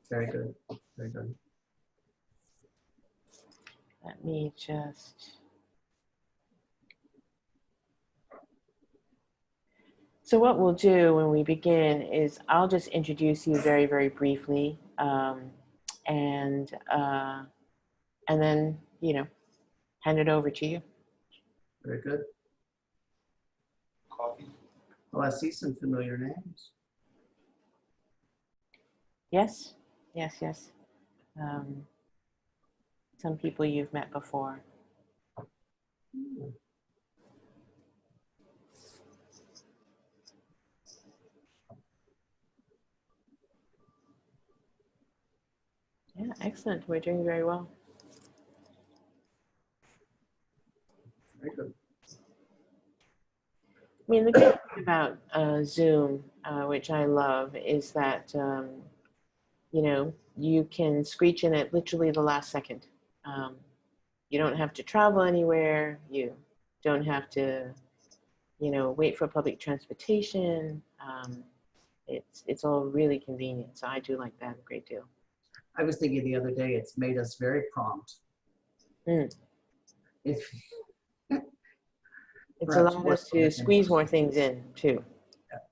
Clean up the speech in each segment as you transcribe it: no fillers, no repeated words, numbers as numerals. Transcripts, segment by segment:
Very good. Very good. Let me just. So what we'll do when we begin is I'll just introduce you very, very briefly, and then, you know, hand it over to you. Very good. Coffee. Oh, I see some familiar names. Yes, yes, yes. Some people you've met before. Yeah, excellent. We're doing very well. Very good. I mean, the good thing about Zoom, which I love, is that, you know, you can screech in at literally the last second. You don't have to travel anywhere. You don't have to, you know, wait for public transportation. It's all really convenient. So I do like that a great deal. I was thinking the other day, it's made us very prompt. Mm. If It's perhaps allowed worse us to than squeeze most. more things in too.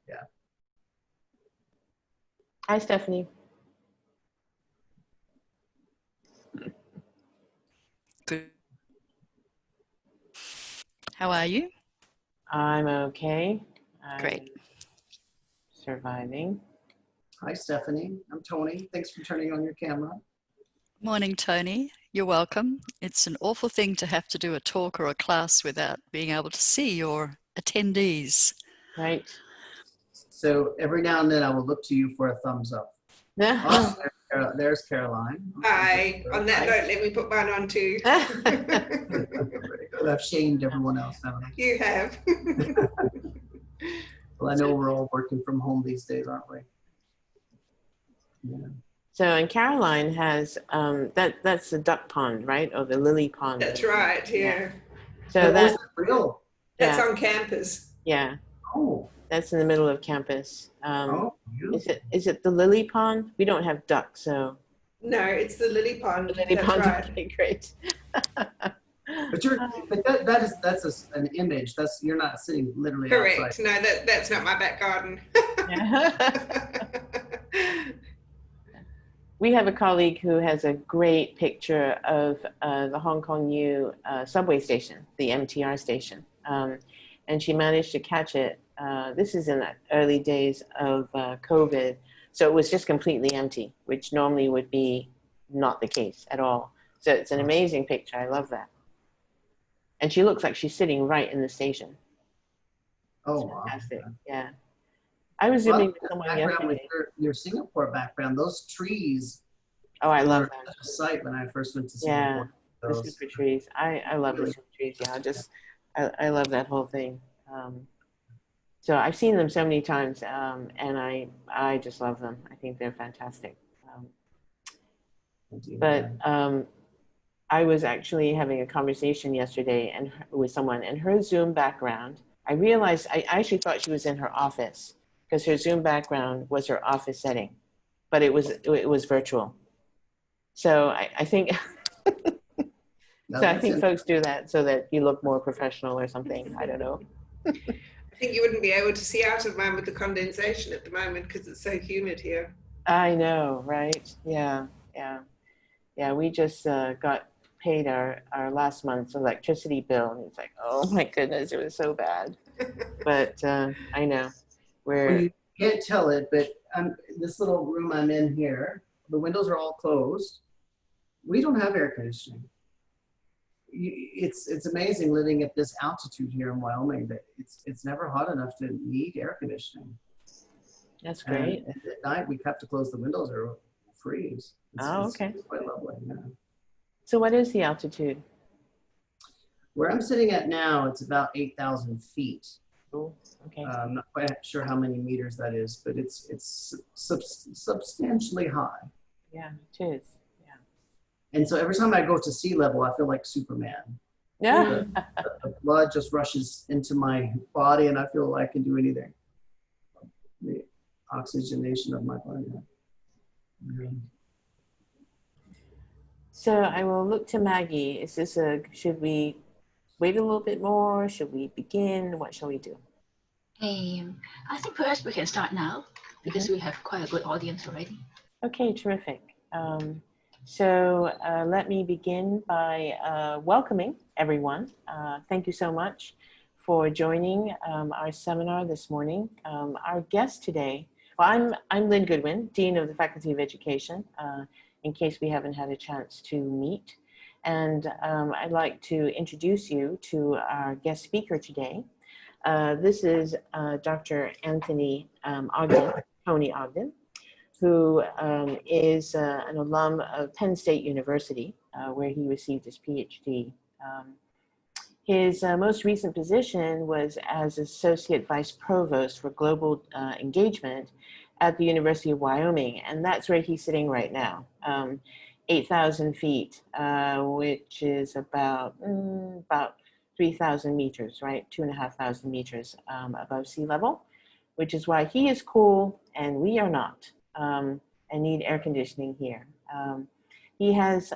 Yeah. Hi, Stephanie. Good. How are you? I'm okay. Great. I'm surviving. Hi, Stephanie. I'm Tony. Thanks for turning on your camera. Morning, Tony. You're welcome. It's an awful thing to have to do a talk or a class without being able to see your attendees. Right. So every now and then I will look to you for a thumbs up. Oh, there's Caroline. Hi. On that note, let me put mine on too. Very good. I've shamed everyone else, haven't I? You have. Well, I know we're all working from home these days, aren't we? Yeah. So, and Caroline has, that's the duck pond, right? Or the lily pond. That's right, yeah. So Was that, that real? That's yeah, on campus. yeah, Oh. that's in the middle of campus. Oh, beautiful. Is it the lily pond? We don't have ducks, so. No, it's the lily pond. The lily That's pond, right. okay, great. But that's an image. You're not sitting literally Correct. outside. No, that's not my back garden. We have a colleague who has a great picture of the Hong Kong U subway station, the MTR station. And she managed to catch it. This is in the early days of COVID. So it was just completely empty, which normally would be not the case at all. So it's an amazing picture. I love that. And she looks like she's sitting right in the station. Oh, It's wow. fantastic. Yeah. I was zooming with someone Background with yesterday. your Singapore background, those trees Oh, I love were that. such a sight when I first went to Yeah, Singapore. the Those- super trees. I love the Really? super trees. Yeah, I love that whole thing. So I've seen them so many times, and I just love them. I think they're fantastic. But I was actually having a conversation yesterday with someone, and her Zoom background, I realized I actually thought she was in her office because her Zoom background was her office setting, but it was virtual. So I think No, so I that's think it. folks do that so that you look more professional or something. I don't know. I think you wouldn't be able to see out of mine with the condensation at the moment because it's so humid here. I know, right? Yeah. We just got paid our last month's electricity bill, and it's like, oh my goodness, it was so bad. But I know Well, you can't tell it, but this little room I'm in here, the windows are all closed. We don't have air conditioning. It's amazing living at this altitude here in Wyoming that it's never hot enough to need air conditioning. That's great. And at night we have to close the windows or we'll freeze. Okay. It's quite lovely. Yeah. So what is the altitude? Where I'm sitting at now, it's about 8,000 feet. Oh, okay. I'm not quite sure how many meters that is, but it's substantially high. Yeah, it is. And so every time I go to sea level, I feel like Superman. Yeah. The blood just rushes into my body and I feel like I can do anything. The oxygenation of my body. So I will look to Maggie. Is this should we wait a little bit more? Should we begin? What shall we do? I think perhaps we can start now because we have quite a good audience already. Okay, terrific. So let me begin by welcoming everyone. Thank you so much for joining our seminar this morning. Our guest today, well, I'm Lynn Goodwin, Dean of the Faculty of Education, in case we haven't had a chance to meet. And I'd like to introduce you to our guest speaker today. This is Dr. Anthony Ogden, Tony Ogden, who is an alum of Penn State University, where he received his PhD. His most recent position was as Associate Vice Provost for Global Engagement at the University of Wyoming, and that's where he's sitting right now, 8,000 feet, which is about 3,000 meters, right? 2,500 meters above sea level, which is why he is cool and we are not, and need air conditioning here. He has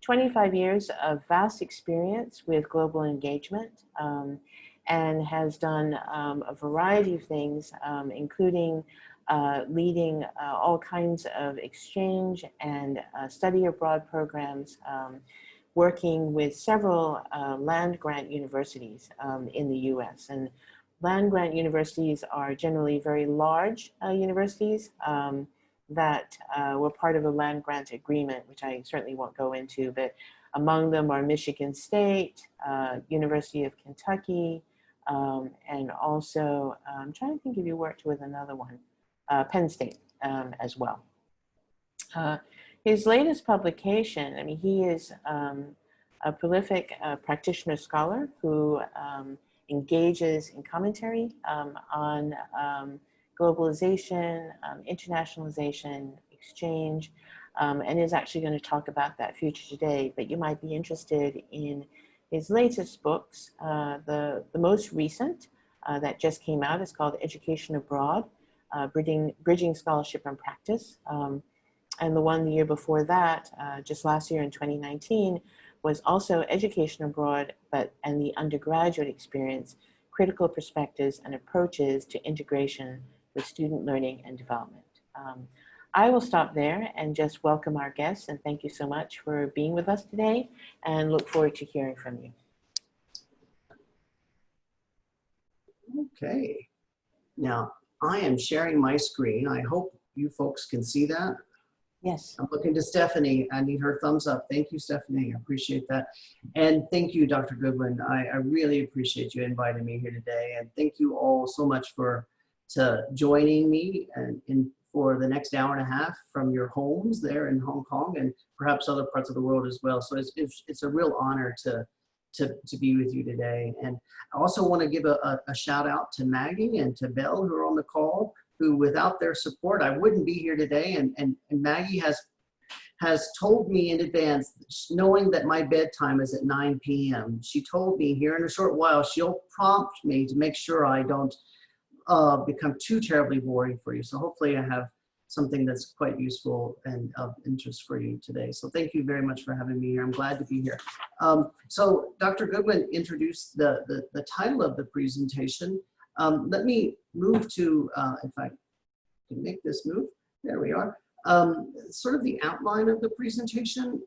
25 years of vast experience with global engagement and has done a variety of things, including leading all kinds of exchange and study abroad programs, working with several land-grant universities in the US. And land-grant universities are generally very large universities that were part of a land-grant agreement, which I certainly won't go into, but among them are Michigan State, University of Kentucky, and also, I'm trying to think if you worked with another one, Penn State as well. His latest publication, I mean, he is a prolific practitioner scholar who engages in commentary on globalization, internationalization, exchange, and is actually going to talk about that future today. But you might be interested in his latest books. The most recent that just came out is called Education Abroad, Bridging Scholarship and Practice. And the one the year before that, just last year in 2019, was also Education Abroad, and the undergraduate experience, critical perspectives and approaches to integration with student learning and development. I will stop there and just welcome our guests and thank you so much for being with us today and look forward to hearing from you. Okay. Now, I am sharing my screen. I hope you folks can see that. Yes. I'm looking to Stephanie. I need her thumbs up. Thank you, Stephanie. I appreciate that. And thank you, Dr. Goodwin. I really appreciate you inviting me here today. And thank you all so much for joining me and for the next hour and a half from your homes there in Hong Kong and perhaps other parts of the world as well. So it's a real honor to be with you today. And I also want to give a shout out to Maggie and to Belle who are on the call, who without their support, I wouldn't be here today. And Maggie has told me in advance, knowing that my bedtime is at 9 p.m. She told me here in a short while, she'll prompt me to make sure I don't become too terribly boring for you. So hopefully I have something that's quite useful and of interest for you today. So thank you very much for having me here. I'm glad to be here. So Dr. Goodwin introduced the title of the presentation. Let me move to, if I can make this move, there we are. Sort of the outline of the presentation.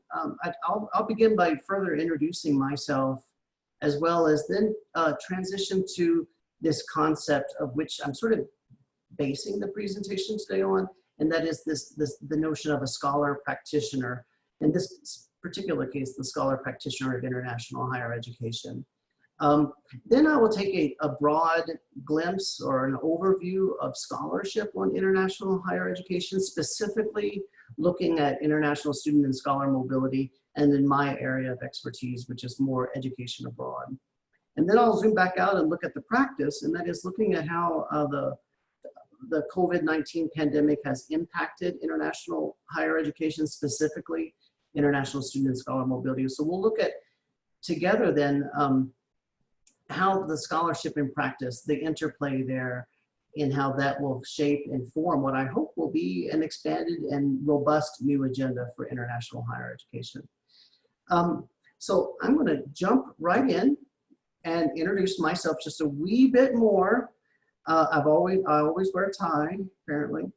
I'll begin by further introducing myself as well as then transition to this concept of which I'm sort of basing the presentation today on, and that is the notion of a scholar practitioner. In this particular case, the scholar practitioner of international higher education. Then I will take a broad glimpse or an overview of scholarship on international higher education, specifically looking at international student and scholar mobility, and in my area of expertise, which is more education abroad. And then I'll zoom back out and look at the practice, and that is looking at how the COVID-19 pandemic has impacted international higher education, specifically international student and scholar mobility. So we'll look at together then how the scholarship in practice, the interplay there, in how that will shape and form what I hope will be an expanded and robust new agenda for international higher education. So I'm going to jump right in and introduce myself just a wee bit more. I always wear a tie, apparently.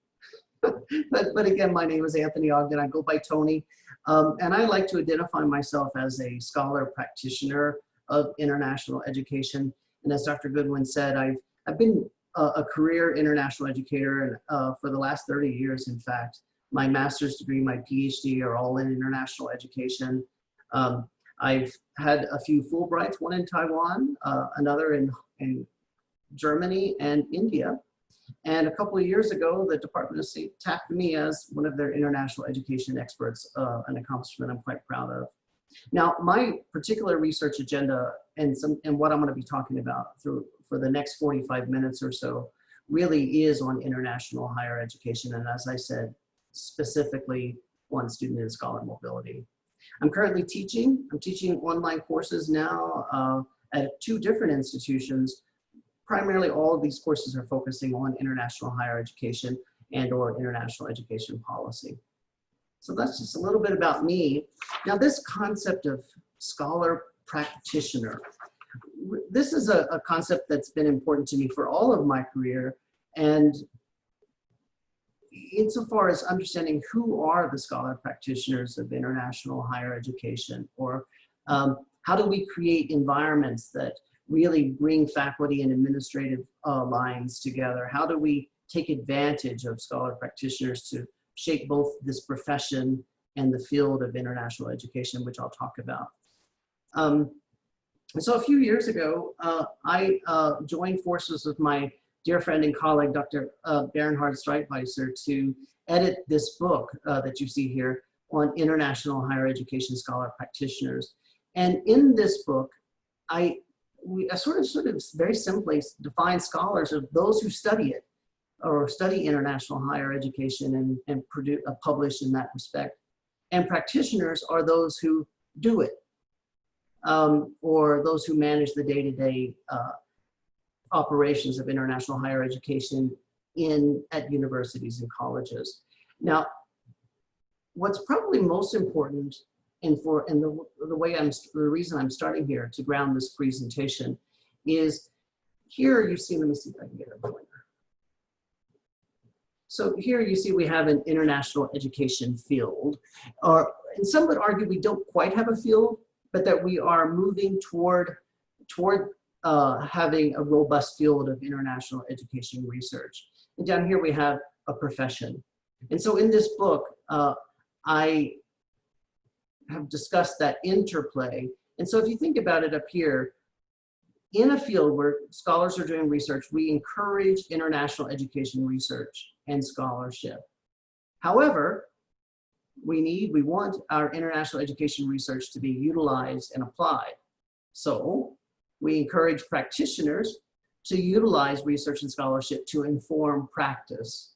but again, my name is Anthony Ogden. I go by Tony. And I like to identify myself as a scholar practitioner of international education. And as Dr. Goodwin said, I've been a career international educator for the last 30 years, in fact. My master's degree, my PhD are all in international education. I've had a few Fulbrights, one in Taiwan, another in Germany and India. And a couple of years ago, the Department of State tapped me as one of their international education experts, an accomplishment I'm quite proud of. Now, my particular research agenda and what I'm going to be talking about for the next 45 minutes or so really is on international higher education. And as I said, specifically on student and scholar mobility. I'm currently teaching. I'm teaching online courses now at 2 different institutions. Primarily, all of these courses are focusing on international higher education and or international education policy. So that's just a little bit about me. Now, this concept of scholar practitioner, this is a concept that's been important to me for all of my career. And insofar as understanding who are the scholar practitioners of international higher education, or how do we create environments that really bring faculty and administrative lines together? How do we take advantage of scholar practitioners to shape both this profession and the field of international education, which I'll talk about? So a few years ago, I joined forces with my dear friend and colleague, Dr. Bernhard Streitweiser, to edit this book that you see here on international higher education scholar practitioners. And in this book, I sort of very simply define scholars as those who study it or study international higher education and publish in that respect. And practitioners are those who do it, or those who manage the day-to-day operations of international higher education at universities and colleges. Now, what's probably most important, and the reason I'm starting here to ground this presentation is here you see, let me see if I can get a pointer. So here you see we have an international education field, and some would argue we don't quite have a field, but that we are moving toward having a robust field of international education research. And down here we have a profession. And so in this book, I have discussed that interplay. And so if you think about it up here, in a field where scholars are doing research, we encourage international education research and scholarship. However, we want our international education research to be utilized and applied. So we encourage practitioners to utilize research and scholarship to inform practice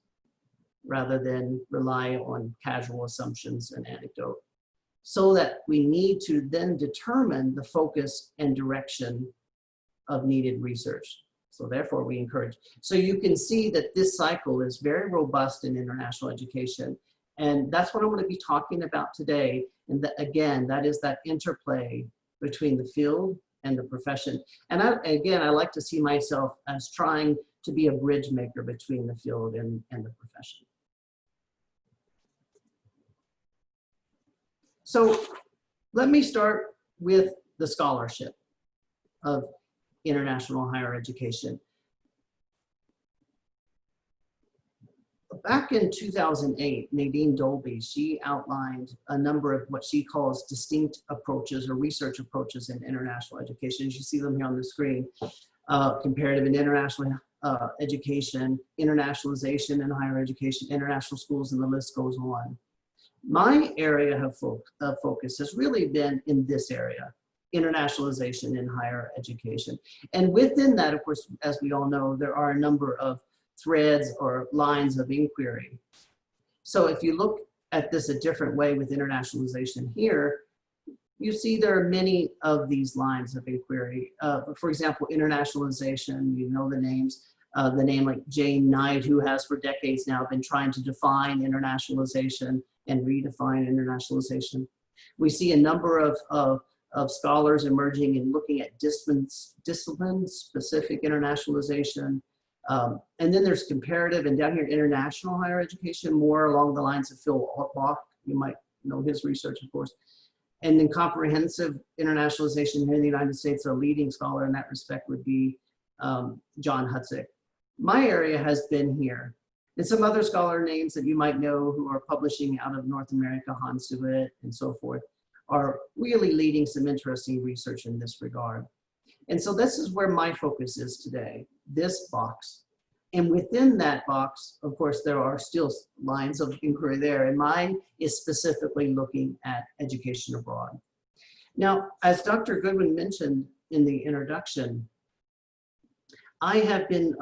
rather than rely on casual assumptions and anecdote, so that we need to then determine the focus and direction of needed research. So therefore we encourage. So you can see that this cycle is very robust in international education. And that's what I'm going to be talking about today. And again, that is that interplay between the field and the profession. And again, I like to see myself as trying to be a bridge maker between the field and the profession. So let me start with the scholarship of international higher education. Back in 2008, Nadine Dolby, she outlined a number of what she calls distinct approaches or research approaches in international education. As you see them here on the screen, comparative and international education, internationalization in higher education, international schools, and the list goes on. My area of focus has really been in this area, internationalization in higher education. And within that, of course, as we all know, there are a number of threads or lines of inquiry. So if you look at this a different way with internationalization here, you see there are many of these lines of inquiry. For example, internationalization, you know the names. the name like Jane Knight, who has for decades now been trying to define internationalization and redefine internationalization. We see a number of scholars emerging and looking at discipline-specific internationalization. And then there's comparative, and down here, international higher education, more along the lines of Phil Bach. You might know his research, of course. And then comprehensive internationalization here in the United States, a leading scholar in that respect would be John Hudzik. My area has been here. And some other scholar names that you might know who are publishing out of North America, Hans de Wit and so forth, are really leading some interesting research in this regard. And so this is where my focus is today, this box. And within that box, of course, there are still lines of inquiry there, and mine is specifically looking at education abroad. Now, as Dr. Goodwin mentioned in the introduction, I have been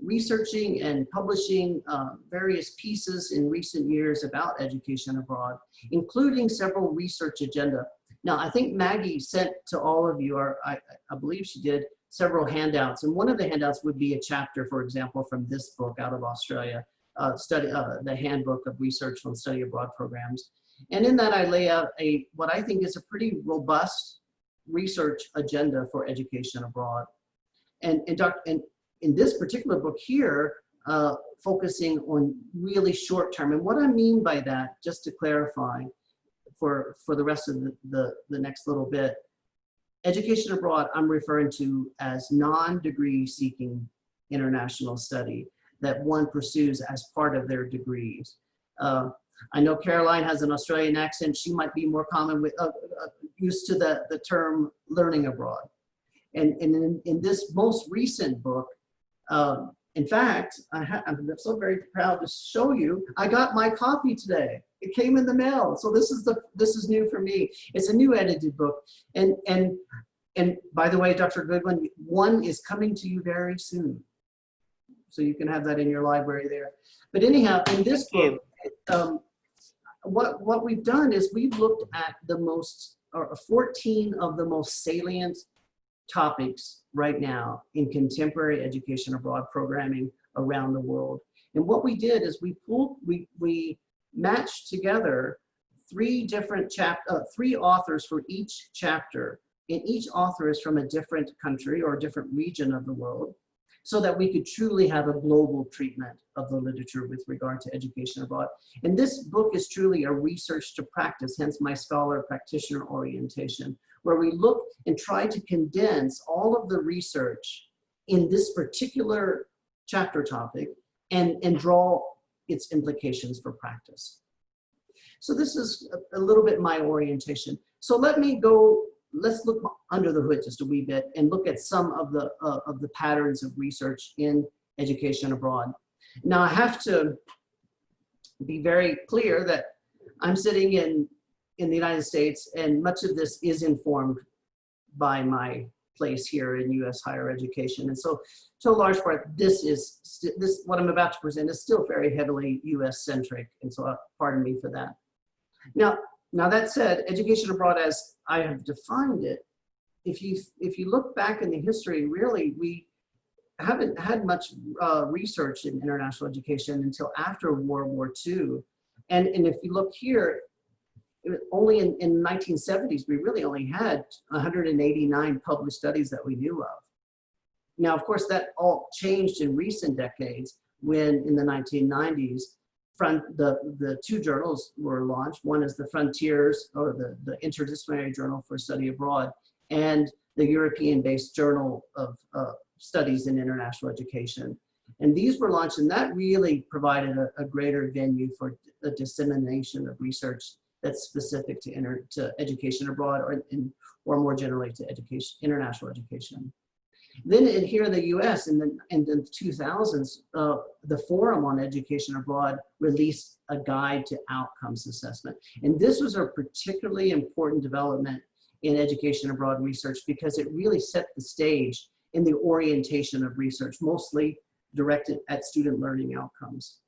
researching and publishing various pieces in recent years about education abroad, including several research agenda. Now, I think Maggie sent to all of you, or I believe she did, several handouts. And one of the handouts would be a chapter, for example, from this book out of Australia, the Handbook of Research on Study Abroad Programs. And in that I lay out what I think is a pretty robust research agenda for education abroad. And in this particular book here, focusing on really short term. And what I mean by that, just to clarify for the rest of the next little bit, education abroad I'm referring to as non-degree seeking international study that one pursues as part of their degrees. I know Caroline has an Australian accent. She might be more common with used to the term learning abroad. And in this most recent book, in fact, I'm so very proud to show you, I got my copy today. It came in the mail. So this is new for me. It's a new edited book. And by the way, Dr. Goodwin, one is coming to you very soon. So you can have that in your library there. But anyhow, in this book, what we've done is we've looked at the 14 of the most salient topics right now in contemporary education abroad programming around the world. And what we did is we matched together three authors for each chapter, and each author is from a different country or a different region of the world, so that we could truly have a global treatment of the literature with regard to education abroad. And this book is truly a research to practice, hence my scholar practitioner orientation, where we look and try to condense all of the research in this particular chapter topic and draw its implications for practice. So this is a little bit my orientation. So let's look under the hood just a wee bit and look at some of the patterns of research in education abroad. Now I have to be very clear that I'm sitting in the United States, and much of this is informed by my place here in U.S. higher education. And so to a large part, what I'm about to present is still very heavily U.S. centric. And so pardon me for that. Now that said, education abroad as I have defined it, if you look back in the history, really, we haven't had much research in international education until after World War II. And if you look here, only in the 1970s, we really only had 189 published studies that we knew of. Now, of course, that all changed in recent decades when in the 1990s, the two journals were launched. One is the Frontiers, or the Interdisciplinary Journal for Study Abroad, and the European-based Journal of Studies in International Education. And these were launched, and that really provided a greater venue for the dissemination of research that's specific to education abroad, or more generally to international education. Then here in the US in the 2000s, the Forum on Education Abroad released a guide to outcomes assessment. And this was a particularly important development in education abroad research because it really set the stage in the orientation of research, mostly directed at student learning outcomes.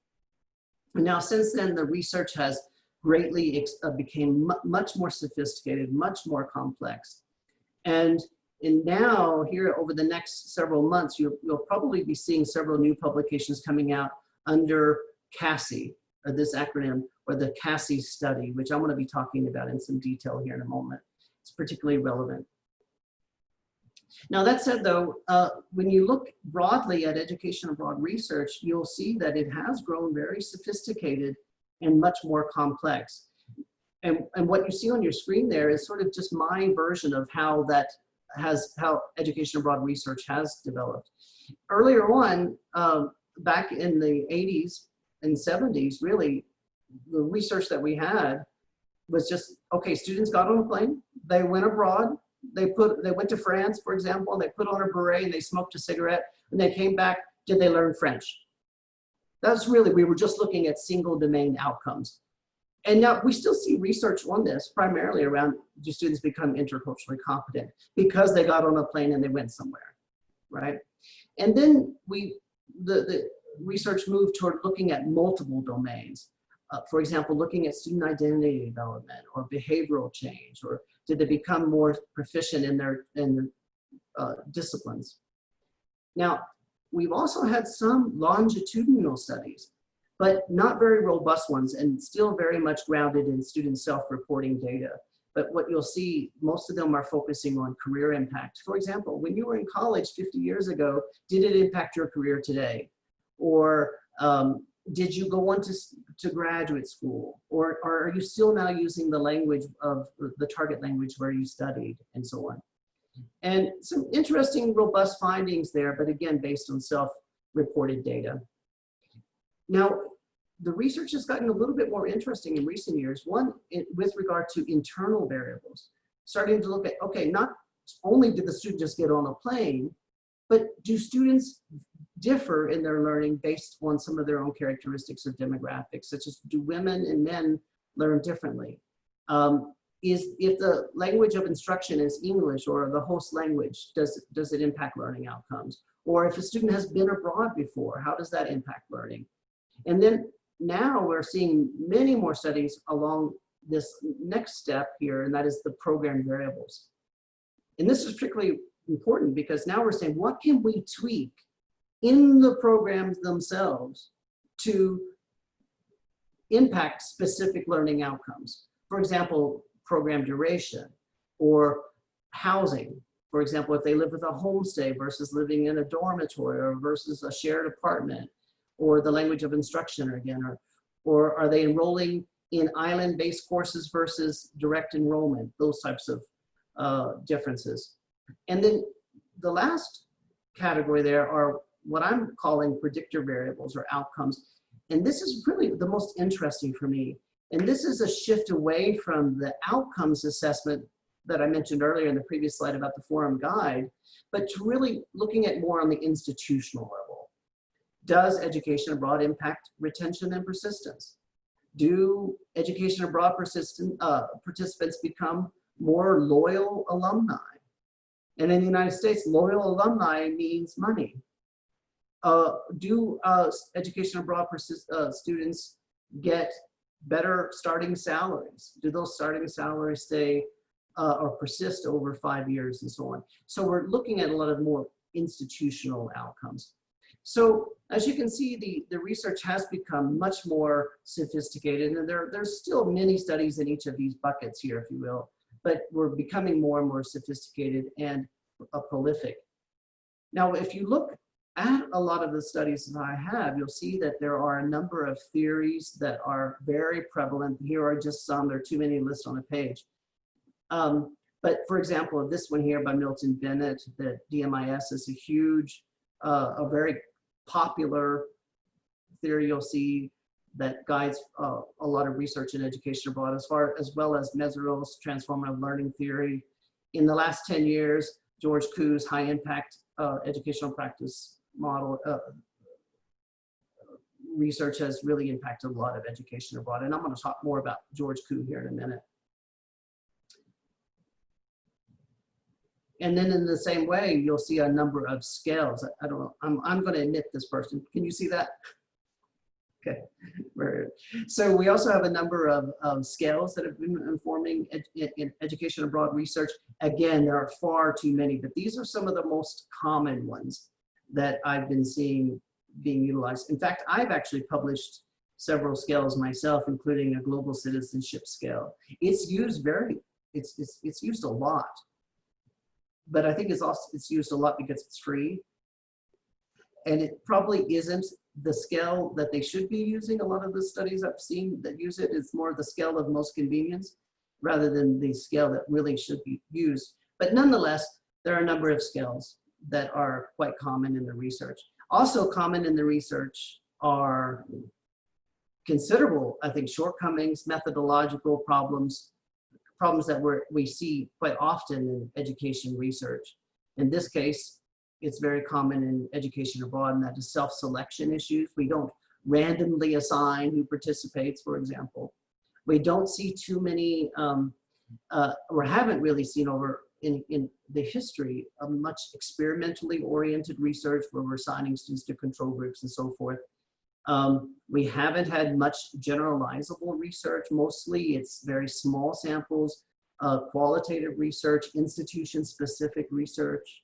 And now since then, the research has greatly became much more sophisticated, much more complex. And And now here over the next several months, you'll probably be seeing several new publications coming out under CASI, or this acronym, or the CASI study, which I'm going to be talking about in some detail here in a moment. It's particularly relevant. Now that said though, when you look broadly at education abroad research, you'll see that it has grown very sophisticated and much more complex. And what you see on your screen there is sort of just my version of how education abroad research has developed. Earlier on, back in the 80s and 70s, really, the research that we had was just, okay, students got on a plane, they went abroad, they went to France, for example, and they put on a beret and they smoked a cigarette, and they came back, did they learn French? That's really, we were just looking at single domain outcomes. And now we still see research on this, primarily around, do students become interculturally competent because they got on a plane and they went somewhere, right? And then the research moved toward looking at multiple domains. For example, looking at student identity development or behavioral change, or did they become more proficient in their disciplines? Now, we've also had some longitudinal studies, but not very robust ones, and still very much grounded in student self-reporting data. But what you'll see, most of them are focusing on career impact. For example, when you were in college 50 years ago, did it impact your career today? Or did you go on to graduate school? Or are you still now using the language of the target language where you studied, and so on? And some interesting, robust findings there, but again, based on self-reported data. Now, the research has gotten a little bit more interesting in recent years. One, with regard to internal variables, starting to look at, okay, not only did the student just get on a plane, but do students differ in their learning based on some of their own characteristics or demographics, such as do women and men learn differently? If the language of instruction is English or the host language, does it impact learning outcomes? Or if a student has been abroad before, how does that impact learning? And then now we're seeing many more studies along this next step here, and that is the program variables. And this is particularly important because now we're saying, what can we tweak in the programs themselves to impact specific learning outcomes? For example, program duration or housing. For example, if they live with a homestay versus living in a dormitory or versus a shared apartment, or the language of instruction again, or are they enrolling in island-based courses versus direct enrollment, those types of differences. And then the last category there are what I'm calling predictor variables or outcomes. And this is really the most interesting for me. And this is a shift away from the outcomes assessment that I mentioned earlier in the previous slide about the forum guide, but to really looking at more on the institutional level. Does education abroad impact retention and persistence? Do education abroad participants become more loyal alumni? And in the United States, loyal alumni means money. Do education abroad students get better starting salaries? Do those starting salaries stay or persist over 5 years and so on? So we're looking at a lot of more institutional outcomes. So as you can see, the research has become much more sophisticated, and there's still many studies in each of these buckets here, if you will, but we're becoming more and more sophisticated and prolific. Now, if you look at a lot of the studies that I have, you'll see that there are a number of theories that are very prevalent. Here are just some, there are too many to list on a page. But for example, this one here by Milton Bennett, that DMIS is a huge, a very popular theory you'll see that guides a lot of research in education abroad, as well as Mesereau's transformative learning theory. In the last 10 years, George Koo's high impact educational practice model research has really impacted a lot of education abroad. And I'm going to talk more about George Koo here in a minute. And then in the same way, you'll see a number of scales. I don't know, I'm going to omit this person. Can you see that? Okay. Very good. So we also have a number of scales that have been informing in education abroad research. Again, there are far too many, but these are some of the most common ones that I've been seeing being utilized. In fact, I've actually published several scales myself, including a global citizenship scale. It's used it's used a lot, but I think it's used a lot because it's free. And it probably isn't the scale that they should be using. A lot of the studies I've seen that use it is more the scale of most convenience rather than the scale that really should be used. But nonetheless, there are a number of scales that are quite common in the research. Also common in the research are considerable, I think, shortcomings, methodological problems that we see quite often in education research. In this case, it's very common in education abroad, and that is self-selection issues. We don't randomly assign who participates, for example. We don't see too many, or haven't really seen over in the history of much experimentally oriented research where we're assigning students to control groups and so forth. We haven't had much generalizable research. Mostly it's very small samples, qualitative research, institution-specific research.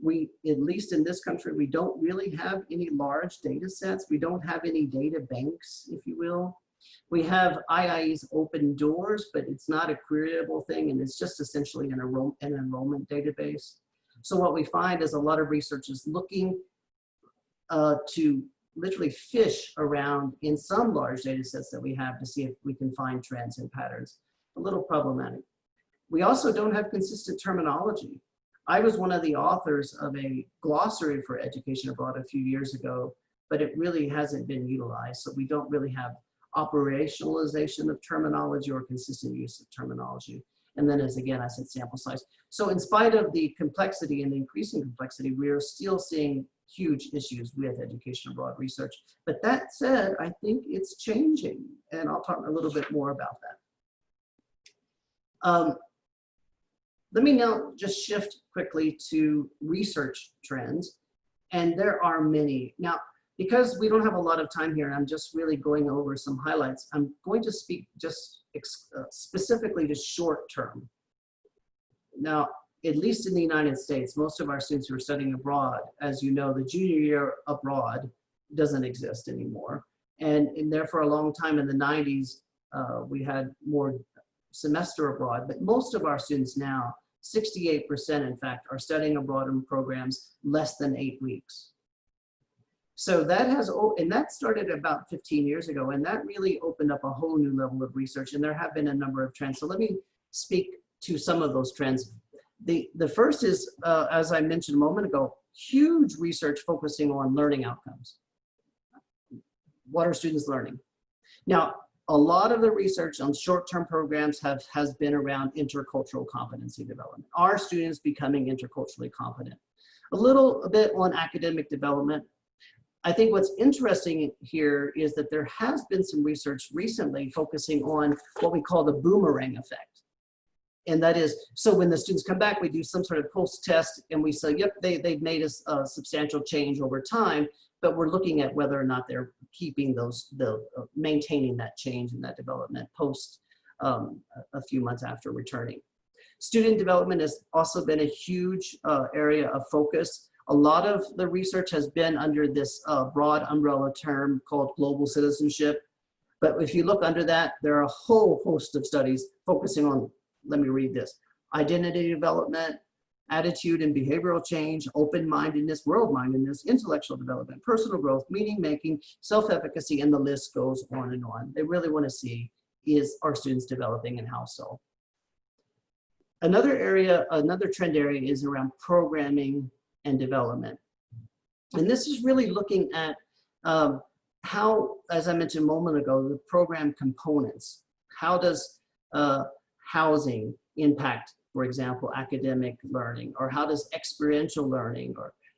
At least in this country, we don't really have any large data sets. We don't have any data banks, if you will. We have IIE's open doors, but it's not a queryable thing, and it's just essentially an enrollment database. So what we find is a lot of research is looking to literally fish around in some large data sets that we have to see if we can find trends and patterns. A little problematic. We also don't have consistent terminology. I was one of the authors of a glossary for education abroad a few years ago, but it really hasn't been utilized. So we don't really have operationalization of terminology or consistent use of terminology. And then as again, I said sample size. So in spite of the complexity and the increasing complexity, we are still seeing huge issues with education abroad research. But that said, I think it's changing. And I'll talk a little bit more about that. Let me now just shift quickly to research trends. And there are many. Now, because we don't have a lot of time here, and I'm just really going over some highlights, I'm going to speak just specifically to short term. Now, at least in the United States, most of our students who are studying abroad, as you know, the junior year abroad doesn't exist anymore. And there for a long time in the 90s, we had more semester abroad, but most of our students now, 68% in fact, are studying abroad in programs less than 8 weeks. So that and that started about 15 years ago, and that really opened up a whole new level of research, and there have been a number of trends. So let me speak to some of those trends. The first is, as I mentioned a moment ago, huge research focusing on learning outcomes. What are students learning? Now, a lot of the research on short-term programs has been around intercultural competency development. Are students becoming interculturally competent? A little bit on academic development. I think what's interesting here is that there has been some research recently focusing on what we call the boomerang effect. And that is, so when the students come back, we do some sort of post-test and we say, yep, they've made a substantial change over time, but we're looking at whether or not they're keeping maintaining that change and that development post a few months after returning. Student development has also been a huge area of focus. A lot of the research has been under this broad umbrella term called global citizenship. But if you look under that, there are a whole host of studies focusing on, let me read this, identity development, attitude and behavioral change, open-mindedness, world-mindedness, intellectual development, personal growth, meaning-making, self-efficacy, and the list goes on and on. They really want to see, are students developing and how so? Another trend area is around programming and development. And this is really looking at how, as I mentioned a moment ago, the program components. How does housing impact, for example, academic learning, or how does experiential learning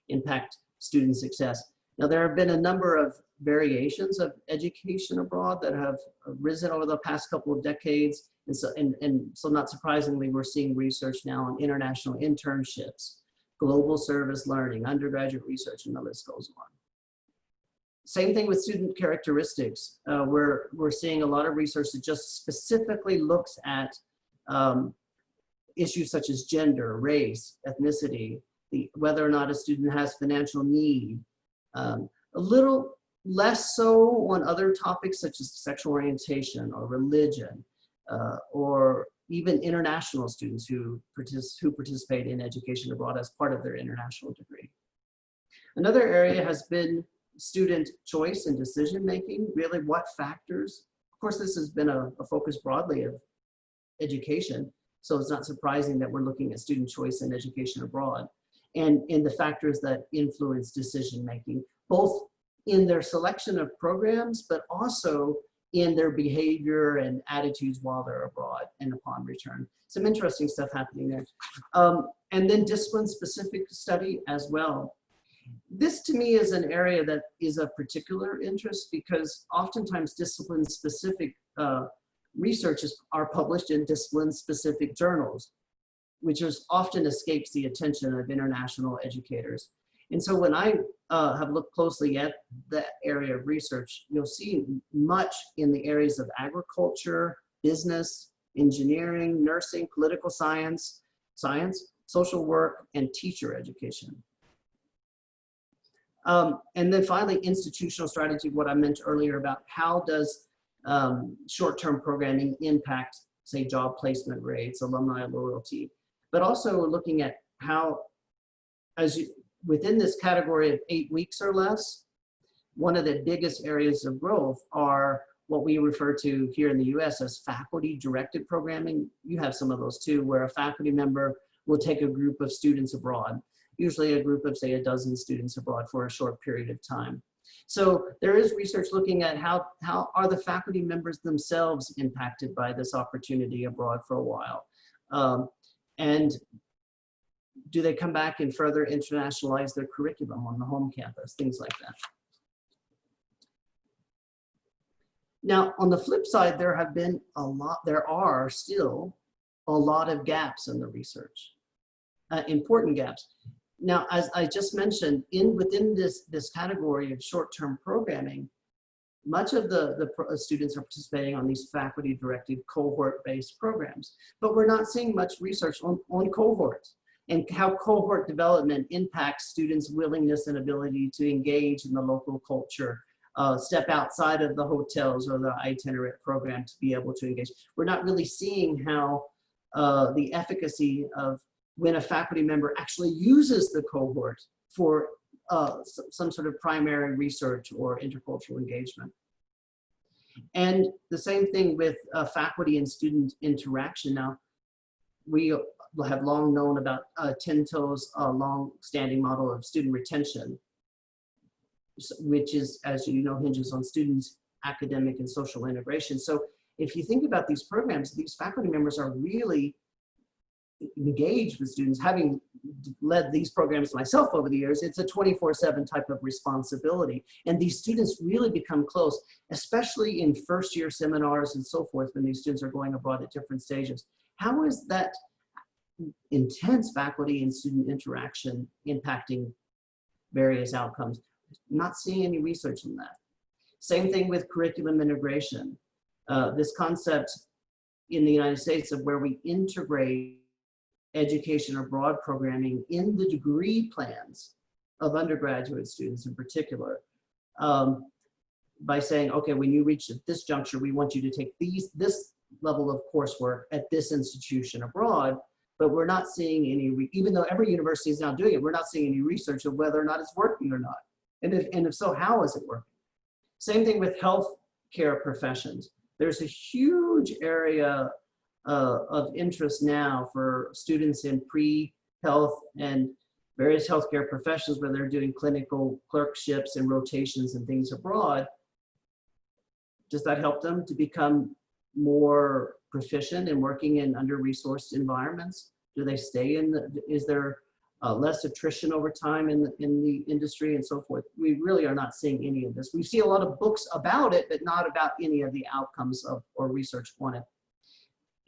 impact student success? Now, there have been a number of variations of education abroad that have risen over the past couple of decades. And so not surprisingly, we're seeing research now on international internships, global service learning, undergraduate research, and the list goes on. Same thing with student characteristics. We're seeing a lot of research that just specifically looks at issues such as gender, race, ethnicity, whether or not a student has financial need. A little less so on other topics such as sexual orientation or religion, or even international students who participate in education abroad as part of their international degree. Another area has been student choice and decision making. Really, what factors? Of course, this has been a focus broadly of education, so it's not surprising that we're looking at student choice and education abroad, and in the factors that influence decision making, both in their selection of programs, but also in their behavior and attitudes while they're abroad and upon return. Some interesting stuff happening there. And then discipline-specific study as well. This to me is an area that is of particular interest because oftentimes discipline-specific researches are published in discipline-specific journals, which often escapes the attention of international educators. And so when I have looked closely at that area of research, you'll see much in the areas of agriculture, business, engineering, nursing, political science, social work, and teacher education. And then finally, institutional strategy, what I mentioned earlier about how does short-term programming impact, say, job placement rates, alumni loyalty, but also looking at how, within this category of 8 weeks or less, one of the biggest areas of growth are what we refer to here in the US as faculty-directed programming. You have some of those too, where a faculty member will take a group of students abroad, usually a group of, say, a dozen students abroad for a short period of time. So there is research looking at how are the faculty members themselves impacted by this opportunity abroad for a while. And do they come back and further internationalize their curriculum on the home campus, things like that. Now, on the flip side, there are still a lot of gaps in the research, important gaps. Now, as I just mentioned, within this category of short-term programming, much of the students are participating on these faculty-directed cohort-based programs, but we're not seeing much research on cohorts and how cohort development impacts students' willingness and ability to engage in the local culture, step outside of the hotels or the itinerant program to be able to engage. We're not really seeing how the efficacy of when a faculty member actually uses the cohort for some sort of primary research or intercultural engagement. And the same thing with faculty and student interaction. Now, we have long known about Tinto's long-standing model of student retention, which is, as you know, hinges on students' academic and social integration. So if you think about these programs, these faculty members are really engaged with students. Having led these programs myself over the years, it's a 24/7 type of responsibility. And these students really become close, especially in first-year seminars and so forth, when these students are going abroad at different stages. How is that intense faculty and student interaction impacting various outcomes? Not seeing any research on that. Same thing with curriculum integration. This concept in the United States of where we integrate education abroad programming in the degree plans of undergraduate students in particular, by saying, okay, when you reach this juncture, we want you to take this level of coursework at this institution abroad, but we're not seeing any, even though every university is now doing it, we're not seeing any research of whether or not it's working or not. And if so, how is it working? Same thing with healthcare professions. There's a huge area of interest now for students in pre-health and various healthcare professions where they're doing clinical clerkships and rotations and things abroad. Does that help them to become more proficient in working in under-resourced environments? Do they stay is there less attrition over time in the industry and so forth? We really are not seeing any of this. We see a lot of books about it, but not about any of the outcomes or research on it.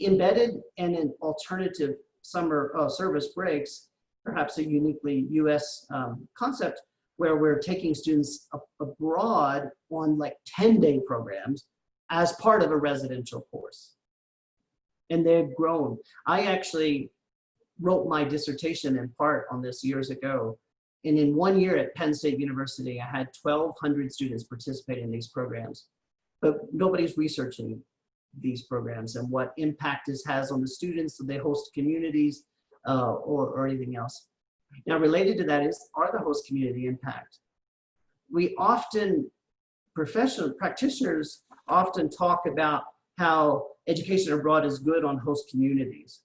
Embedded and in alternative summer service breaks, perhaps a uniquely US concept, where we're taking students abroad on like 10-day programs as part of a residential course. And they've grown. I actually wrote my dissertation in part on this years ago. And in 1 year at Penn State University, I had 1,200 students participate in these programs. But nobody's researching these programs and what impact this has on the students, so they host communities or anything else. Now, related to that are the host community impact. We often, practitioners often talk about how education abroad is good on host communities.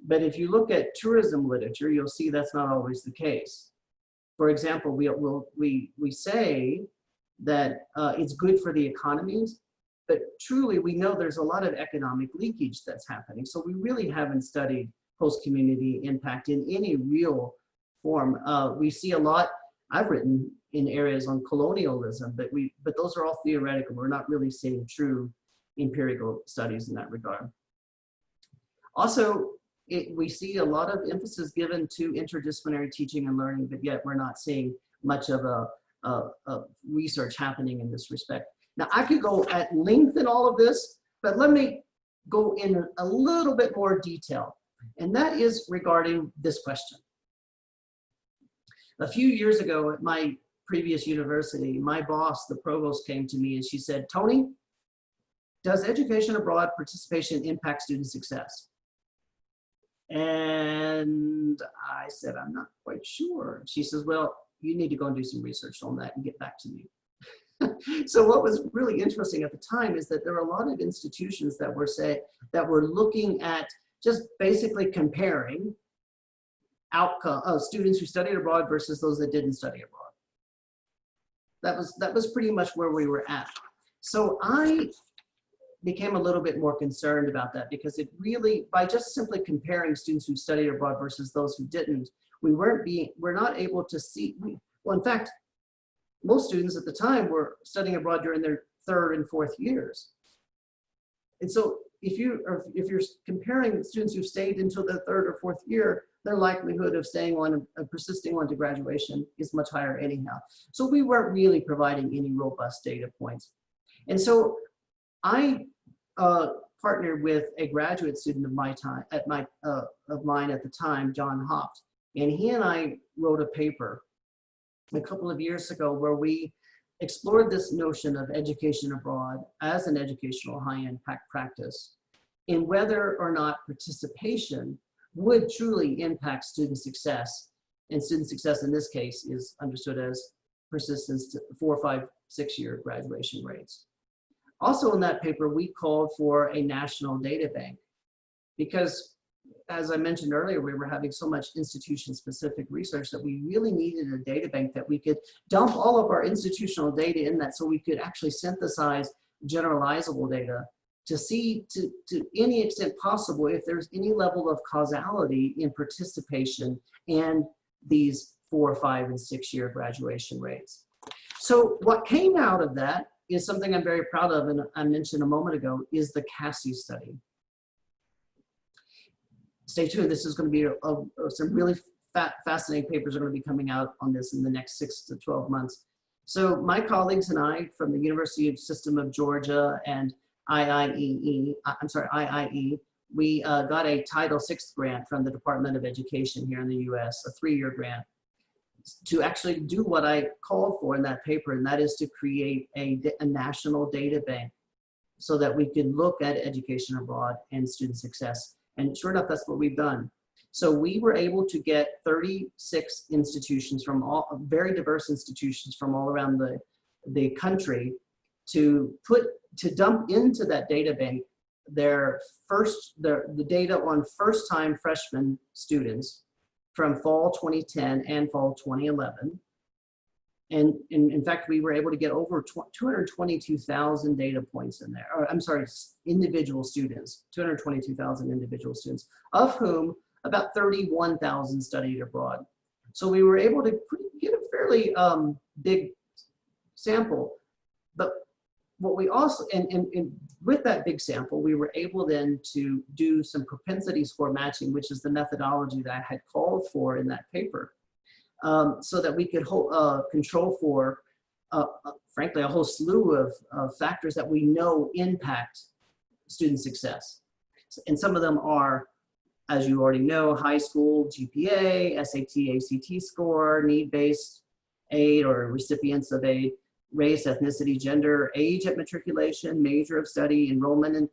But if you look at tourism literature, you'll see that's not always the case. For example, we say that it's good for the economies, but truly we know there's a lot of economic leakage that's happening. So we really haven't studied host community impact in any real form. We see a lot, I've written in areas on colonialism, but those are all theoretical. We're not really seeing true empirical studies in that regard. Also, we see a lot of emphasis given to interdisciplinary teaching and learning, but yet we're not seeing much of a research happening in this respect. Now, I could go at length in all of this, but let me go in a little bit more detail, and that is regarding this question. A few years ago at my previous university, my boss, the provost, came to me and she said, "Tony, does education abroad participation impact student success?" And I said, "I'm not quite sure." She says, "Well, you need to go and do some research on that and get back to me." So what was really interesting at the time is that there were a lot of institutions that were looking at just basically comparing outcome of students who studied abroad versus those that didn't study abroad. That was pretty much where we were at. So I became a little bit more concerned about that, because it really, by just simply comparing students who studied abroad versus those who didn't, we're not able to see, well, in fact, most students at the time were studying abroad during their 3rd and 4th years. And so if you're comparing students who stayed until their 3rd or 4th year, their likelihood of staying on and persisting on to graduation is much higher anyhow. So we weren't really providing any robust data points. And so I partnered with a graduate student of mine at the time, John Hopt, and he and I wrote a paper a couple of years ago where we explored this notion of education abroad as an educational high-impact practice, and whether or not participation would truly impact student success. And student success in this case is understood as persistence to 4, 5, 6 year graduation rates. Also in that paper, we called for a national data bank, because as I mentioned earlier, we were having so much institution-specific research that we really needed a data bank that we could dump all of our institutional data in that, so we could actually synthesize generalizable data to see to any extent possible if there's any level of causality in participation and these 4, 5, and 6 year graduation rates. So what came out of that is something I'm very proud of, and I mentioned a moment ago, is the CASI study. Stay tuned, this is going to be some really fascinating papers are going to be coming out on this in the next 6 to 12 months. So my colleagues and I from the University System of Georgia and IIE, we got a Title VI grant from the Department of Education here in the US, a 3-year grant, to actually do what I called for in that paper, and that is to create a national data bank so that we could look at education abroad and student success. And sure enough, that's what we've done. So we were able to get 36 institutions from very diverse institutions from all around the country to dump into that data bank the data on first-time freshman students from fall 2010 and fall 2011. And in fact, we were able to get over 222,000 data points in there. Or, I'm sorry, individual students, 222,000 individual students, of whom about 31,000 studied abroad. So we were able to get a fairly big sample. But what we also, and with that big sample, we were able then to do some propensity score matching, which is the methodology that I had called for in that paper. so that we could control for, frankly, a whole slew of factors that we know impact student success. And some of them are, as you already know, high school GPA, SAT, ACT score, need-based aid or recipients of aid, race, ethnicity, gender, age at matriculation, major of study, enrollment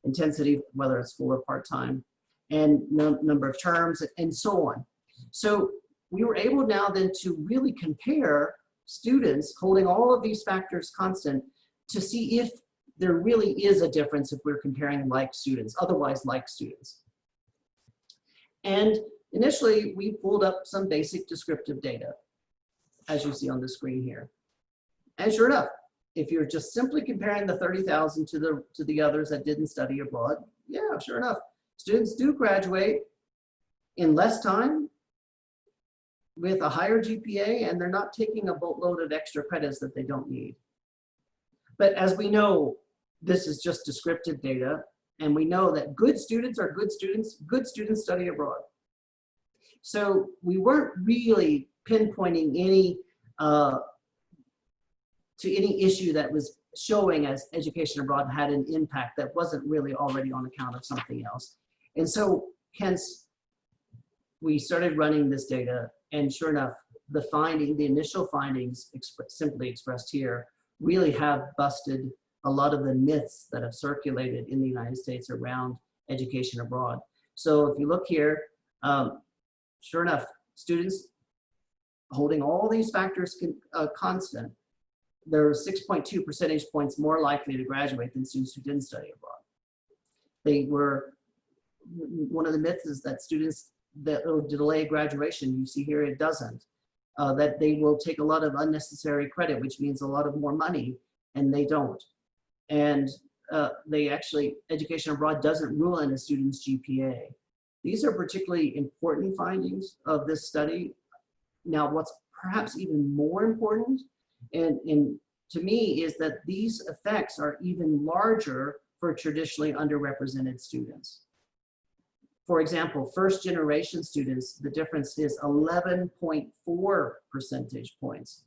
intensity, whether it's full or part-time, and number of terms, and so on. So we were able now then to really compare students holding all of these factors constant to see if there really is a difference if we're comparing like students, otherwise like students. And initially, we pulled up some basic descriptive data, as you see on the screen here. And sure enough, if you're just simply comparing the 30,000 to the others that didn't study abroad, yeah, sure enough, students do graduate in less time with a higher GPA, and they're not taking a boatload of extra credits that they don't need. But as we know, this is just descriptive data, and we know that good students are good students study abroad. So we weren't really pinpointing any to any issue that was showing as education abroad had an impact that wasn't really already on account of something else. And so hence we started running this data, and sure enough, the initial findings simply expressed here really have busted a lot of the myths that have circulated in the United States around education abroad. So if you look here, sure enough, students holding all these factors constant, they're 6.2 percentage points more likely to graduate than students who didn't study abroad. One of the myths is that students that will delay graduation, you see here it doesn't, that they will take a lot of unnecessary credit, which means a lot of more money, and they don't. And they actually, education abroad doesn't rule in a student's GPA. These are particularly important findings of this study. Now, what's perhaps even more important, and to me, is that these effects are even larger for traditionally underrepresented students. For example, first generation students, the difference is 11.4 percentage points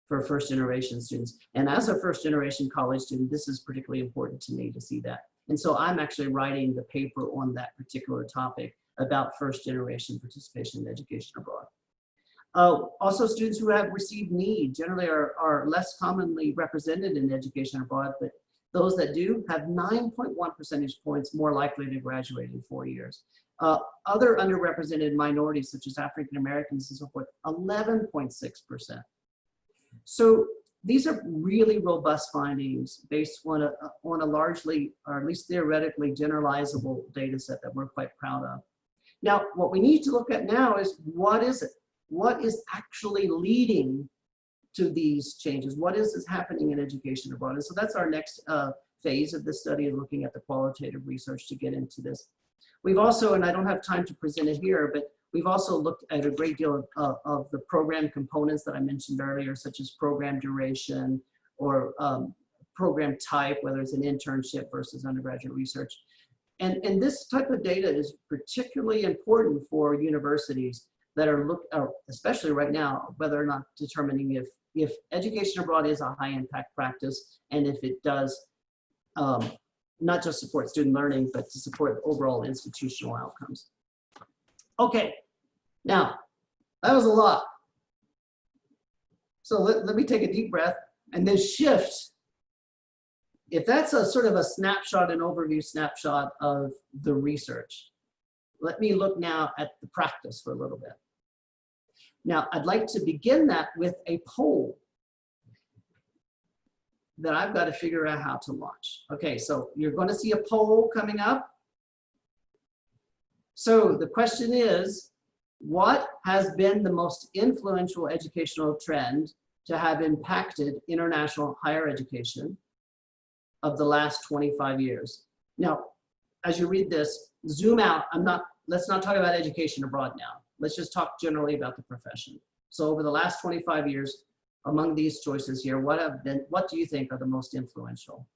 for first generation students. And as a first generation college student, this is particularly important to me to see that. And so I'm actually writing the paper on that particular topic about first generation participation in education abroad. Also, students who have received need generally are less commonly represented in education abroad, but those that do have 9.1 percentage points more likely to graduate in 4 years. Other underrepresented minorities, such as African Americans and so forth, 11.6%. So these are really robust findings based on a largely, or at least theoretically, generalizable data set that we're quite proud of. Now, what we need to look at now is, what is it? What is actually leading to these changes? What is happening in education abroad? And so that's our next phase of this study, of looking at the qualitative research to get into this. We've also, and I don't have time to present it here, but we've also looked at a great deal of the program components that I mentioned earlier, such as program duration or program type, whether it's an internship versus undergraduate research. And this type of data is particularly important for universities that are especially right now, whether or not determining if education abroad is a high impact practice, and if it does not just support student learning, but to support overall institutional outcomes. Okay, now that was a lot. So let me take a deep breath and then shift. If that's a sort of a snapshot, an overview snapshot of the research, let me look now at the practice for a little bit. Now, I'd like to begin that with a poll that I've got to figure out how to launch. Okay, so you're going to see a poll coming up. So the question is, what has been the most influential educational trend to have impacted international higher education of the last 25 years? Now, as you read this, zoom out. Let's not talk about education abroad now. Let's just talk generally about the profession. So over the last 25 years, among these choices here, what do you think are the most influential?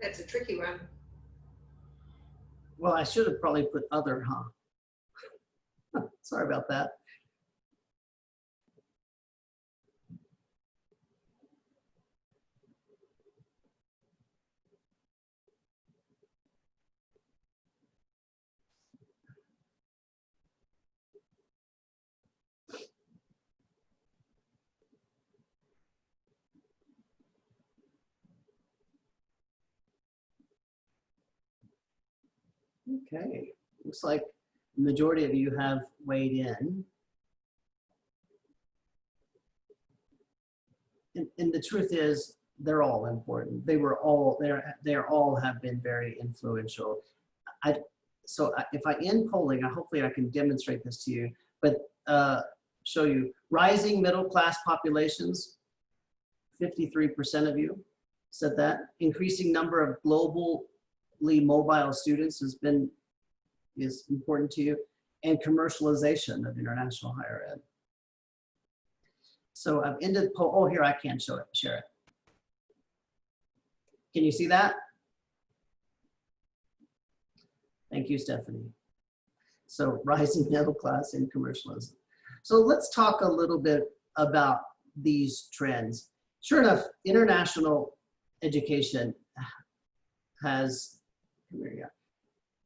That's a tricky one. Well, I should have probably put other, huh? Sorry about that. Okay, looks like the majority of you have weighed in. And the truth is, they're all important. They were all, they're all have been very influential. If I end polling, hopefully I can demonstrate this to you, but show you rising middle class populations, 53% of you said that. Increasing number of globally mobile students is important to you, and commercialization of international higher ed. So I've ended the poll. Oh, here I can share it. Can you see that? Thank you, Stephanie. So rising middle class and commercialism. So let's talk a little bit about these trends. Sure enough, international education has,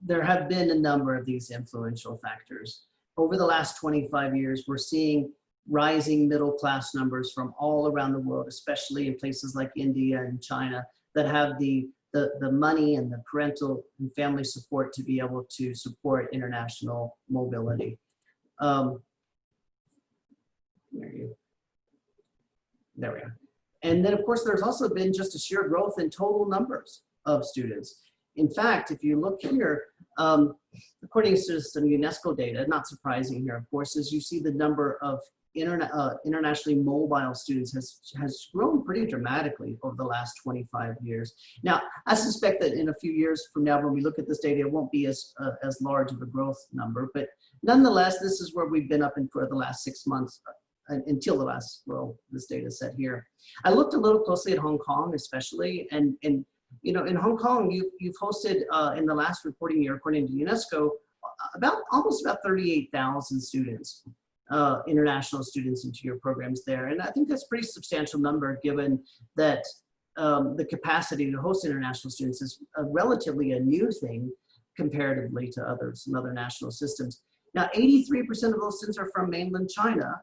there have been a number of these influential factors. Over the last 25 years, we're seeing rising middle class numbers from all around the world, especially in places like India and China that have the money and the parental and family support to be able to support international mobility. There we are. And then of course, there's also been just a sheer growth in total numbers of students. In fact, if you look here, according to some UNESCO data, not surprising here, of course, is you see the number of internationally mobile students has grown pretty dramatically over the last 25 years. Now, I suspect that in a few years from now, when we look at this data, it won't be as large of a growth number, but nonetheless, this is where we've been up in for the last 6 months until the last, well, this data set here. I looked a little closely at Hong Kong, especially, and you know, in Hong Kong, you've hosted in the last reporting year, according to UNESCO, almost about 38,000 students. International students into your programs there. And I think that's a pretty substantial number given that the capacity to host international students is relatively a new thing comparatively to others and other national systems. Now, 83% of those students are from mainland China.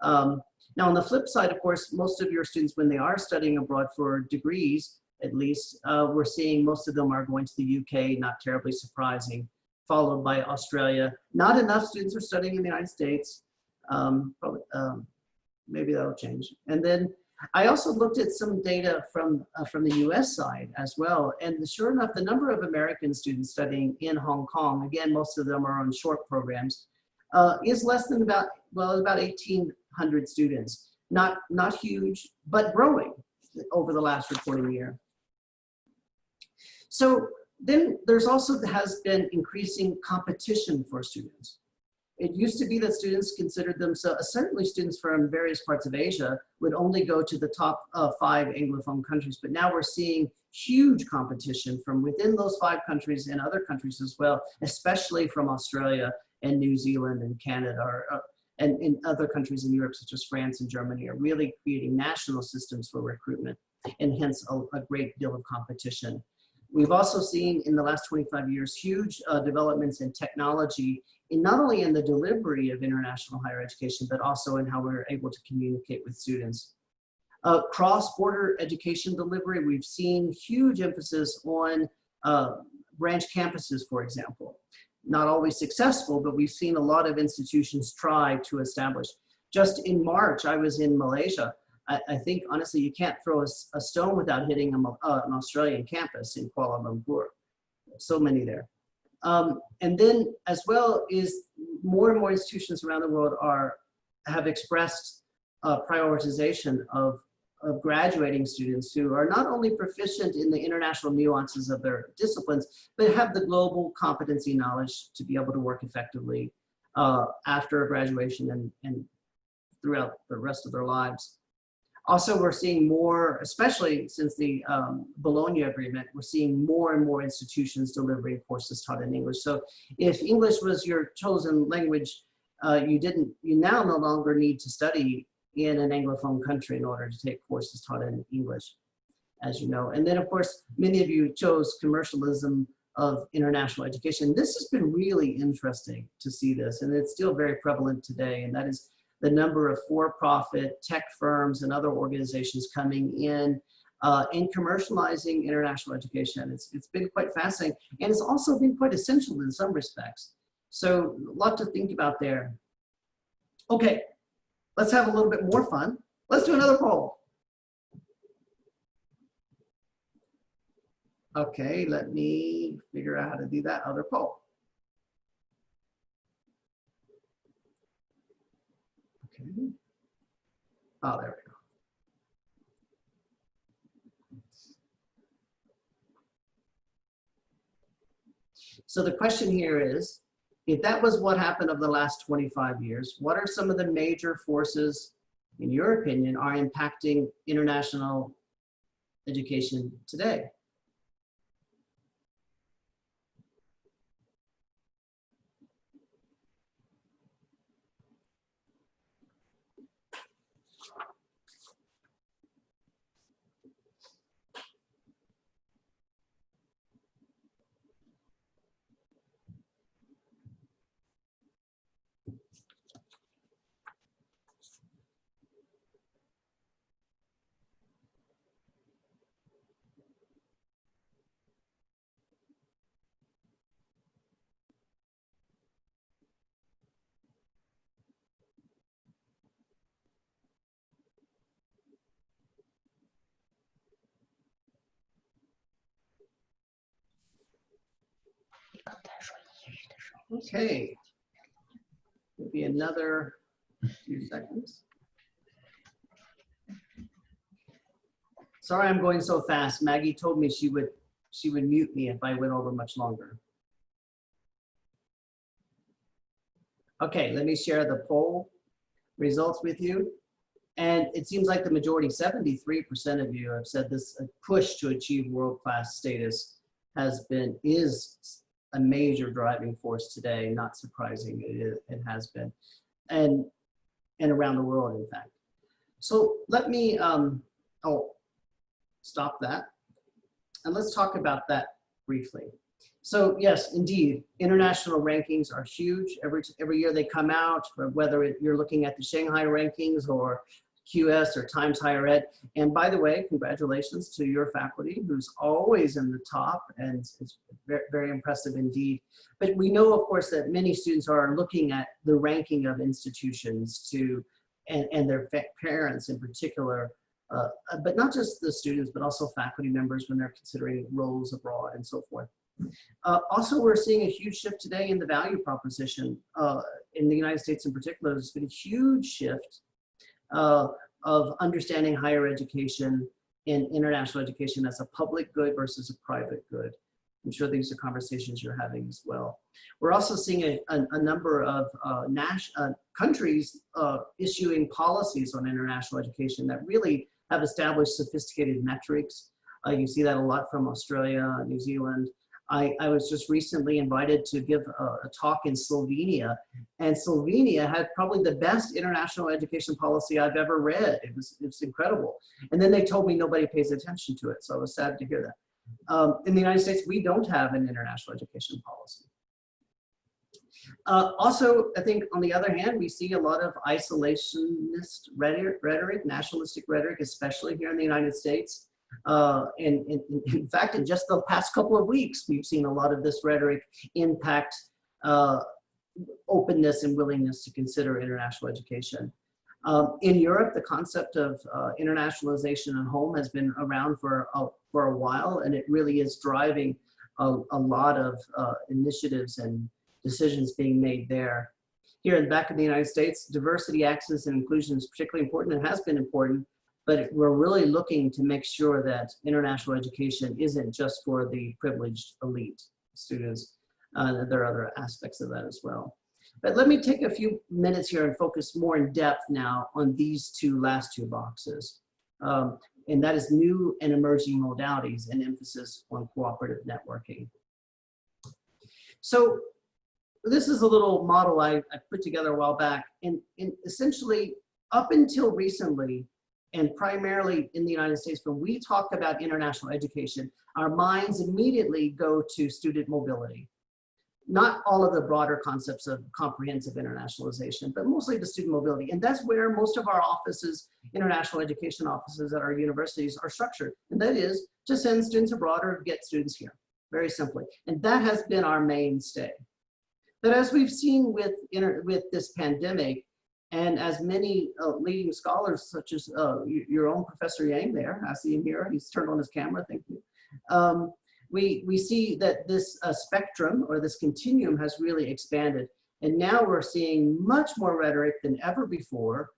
Now, on the flip side, of course, most of your students, when they are studying abroad for degrees, at least, we're seeing most of them are going to the UK, not terribly surprising, followed by Australia. Not enough students are studying in the United States. Probably, maybe that'll change. And then I also looked at some data from the US side as well. And sure enough, the number of American students studying in Hong Kong, again, most of them are on short programs, is less than about 1,800 students. Not huge, but growing over the last reporting year. So then there's also has been increasing competition for students. It used to be that students considered themselves, certainly students from various parts of Asia, would only go to the top 5 Anglophone countries, but now we're seeing huge competition from within those 5 countries and other countries as well, especially from Australia and New Zealand and Canada, and in other countries in Europe, such as France and Germany, are really creating national systems for recruitment, and hence a great deal of competition. We've also seen in the last 25 years huge developments in technology, not only in the delivery of international higher education, but also in how we're able to communicate with students. Cross-border education delivery, we've seen huge emphasis on branch campuses, for example. Not always successful, but we've seen a lot of institutions try to establish. Just in March, I was in Malaysia. I think, honestly, you can't throw a stone without hitting an Australian campus in Kuala Lumpur. So many there. And then, as well, is more and more institutions around the world have expressed prioritization of graduating students who are not only proficient in the international nuances of their disciplines, but have the global competency knowledge to be able to work effectively after graduation and throughout the rest of their lives. Also, we're seeing more, especially since the Bologna Agreement, we're seeing more and more institutions delivering courses taught in English. So if English was your chosen language, you now no longer need to study in an Anglophone country in order to take courses taught in English, as you know. And then, of course, many of you chose commercialism of international education. This has been really interesting to see this, and it's still very prevalent today, and that is the number of for-profit tech firms and other organizations coming in and commercializing international education. It's been quite fascinating, and it's also been quite essential in some respects. So a lot to think about there. Okay, let's have a little bit more fun. Let's do another poll. Okay, let me figure out how to do that other poll. Okay. Oh, there we go. So the question here is, if that was what happened over the last 25 years, what are some of the major forces, in your opinion, are impacting international education today? Okay, maybe another few seconds. Sorry, I'm going so fast. Maggie told me she would mute me if I went over much longer. Okay, let me share the poll results with you. And it seems like the majority, 73% of you have said this push to achieve world-class status is a major driving force today. Not surprising, it has been, and around the world, in fact. So let me stop that, and let's talk about that briefly. So yes, indeed, international rankings are huge. Every year they come out, whether you're looking at the Shanghai rankings or QS or Times Higher Ed. And by the way, congratulations to your faculty, who's always in the top, and it's very, very impressive indeed. But we know, of course, that many students are looking at the ranking of institutions and their parents in particular, but not just the students, but also faculty members when they're considering roles abroad and so forth. Also, we're seeing a huge shift today in the value proposition. In the United States in particular, there's been a huge shift of understanding higher education and international education as a public good versus a private good. I'm sure these are conversations you're having as well. We're also seeing a number of countries issuing policies on international education that really have established sophisticated metrics. You see that a lot from Australia, New Zealand. I was just recently invited to give a talk in Slovenia, and Slovenia had probably the best international education policy I've ever read. It was incredible. And then they told me nobody pays attention to it, so I was sad to hear that. In the United States, we don't have an international education policy. Also, I think on the other hand, we see a lot of isolationist rhetoric, nationalistic rhetoric, especially here in the United States. And in fact, in just the past couple of weeks, we've seen a lot of this rhetoric impact openness and willingness to consider international education. In Europe, the concept of internationalization at home has been around for a while, and it really is driving a lot of initiatives and decisions being made there. Here back in the United States, diversity, access, and inclusion is particularly important and has been important, but we're really looking to make sure that international education isn't just for the privileged elite students. There are other aspects of that as well. But let me take a few minutes here and focus more in depth now on these last two boxes. and that is new and emerging modalities and emphasis on cooperative networking. So this is a little model I put together a while back, and essentially up until recently, and primarily in the United States, when we talk about international education, our minds immediately go to student mobility. Not all of the broader concepts of comprehensive internationalization, but mostly the student mobility. And that's where most of our offices, international education offices at our universities, are structured. And that is to send students abroad or get students here, very simply. And that has been our mainstay. But as we've seen with this pandemic, and as many leading scholars, such as your own Professor Yang there, I see him here, he's turned on his camera, thank you. We see that this spectrum or this continuum has really expanded. And now we're seeing much more rhetoric than ever before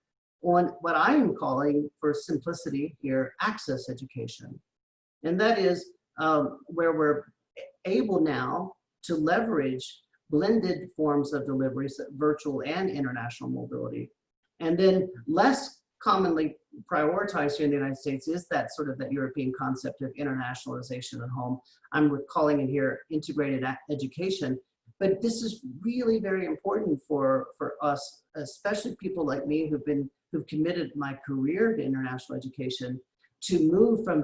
on what I'm calling, for simplicity here, access education. And that is where we're able now to leverage blended forms of deliveries, virtual and international mobility. And then less commonly prioritized here in the United States is that sort of that European concept of internationalization at home. I'm calling it here integrated education, but this is really very important for us, especially people like me who've committed my career to international education, to move from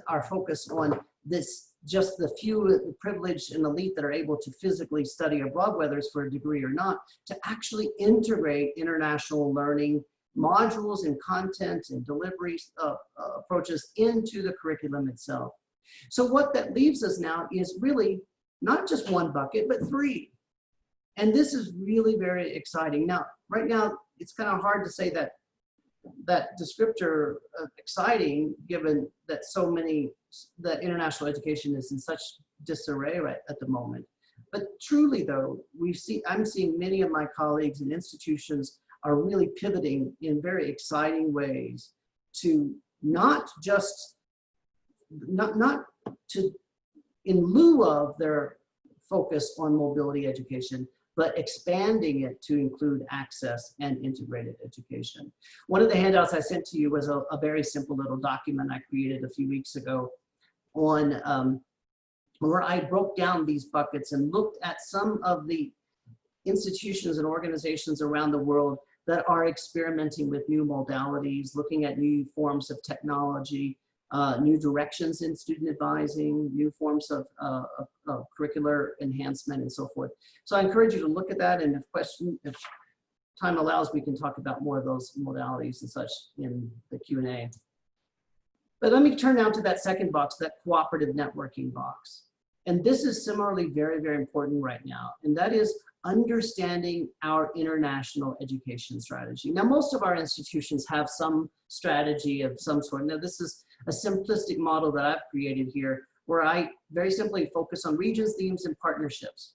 our focus on this, just the few privileged and elite that are able to physically study abroad, whether it's for a degree or not, to actually integrate international learning modules and content and delivery approaches into the curriculum itself. So what that leaves us now is really not just one bucket, but three. And this is really very exciting. Now, right now, it's kind of hard to say that descriptor exciting, given that that international education is in such disarray right at the moment. But truly though, I'm seeing many of my colleagues and institutions are really pivoting in very exciting ways to not in lieu of their focus on mobility education, but expanding it to include access and integrated education. One of the handouts I sent to you was a very simple little document I created a few weeks ago on where I broke down these buckets and looked at some of the institutions and organizations around the world that are experimenting with new modalities, looking at new forms of technology, new directions in student advising, new forms of curricular enhancement and so forth. So I encourage you to look at that, and if time allows, we can talk about more of those modalities and such in the Q&A. But let me turn now to that second box, that cooperative networking box. And this is similarly very, very important right now, and that is understanding our international education strategy. Now, most of our institutions have some strategy of some sort. Now, this is a simplistic model that I've created here, where I very simply focus on regions, themes, and partnerships.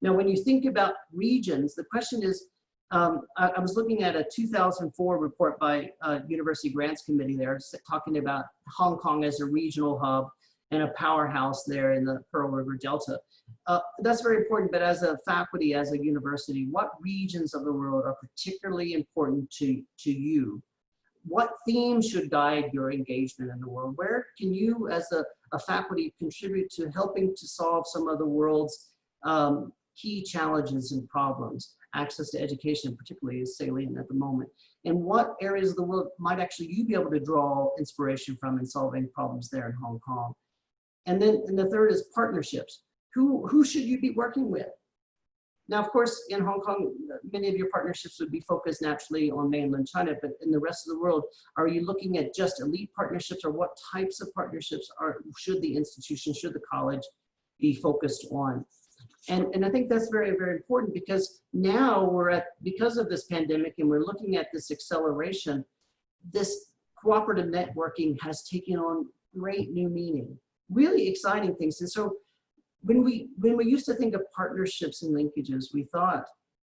Now, when you think about regions, the question is, I was looking at a 2004 report by University Grants Committee there, talking about Hong Kong as a regional hub and a powerhouse there in the Pearl River Delta. That's very important, but as a faculty, as a university, what regions of the world are particularly important to you? What themes should guide your engagement in the world? Where can you, as a faculty, contribute to helping to solve some of the world's key challenges and problems? Access to education particularly is salient at the moment. And what areas of the world might actually you be able to draw inspiration from in solving problems there in Hong Kong? And then the third is partnerships. Who should you be working with? Now, of course, in Hong Kong, many of your partnerships would be focused naturally on mainland China, but in the rest of the world, are you looking at just elite partnerships, or what types of partnerships should the institution, should the college be focused on? And I think that's very, very important, because now because of this pandemic and we're looking at this acceleration, this cooperative networking has taken on great new meaning, really exciting things. And so when we used to think of partnerships and linkages, we thought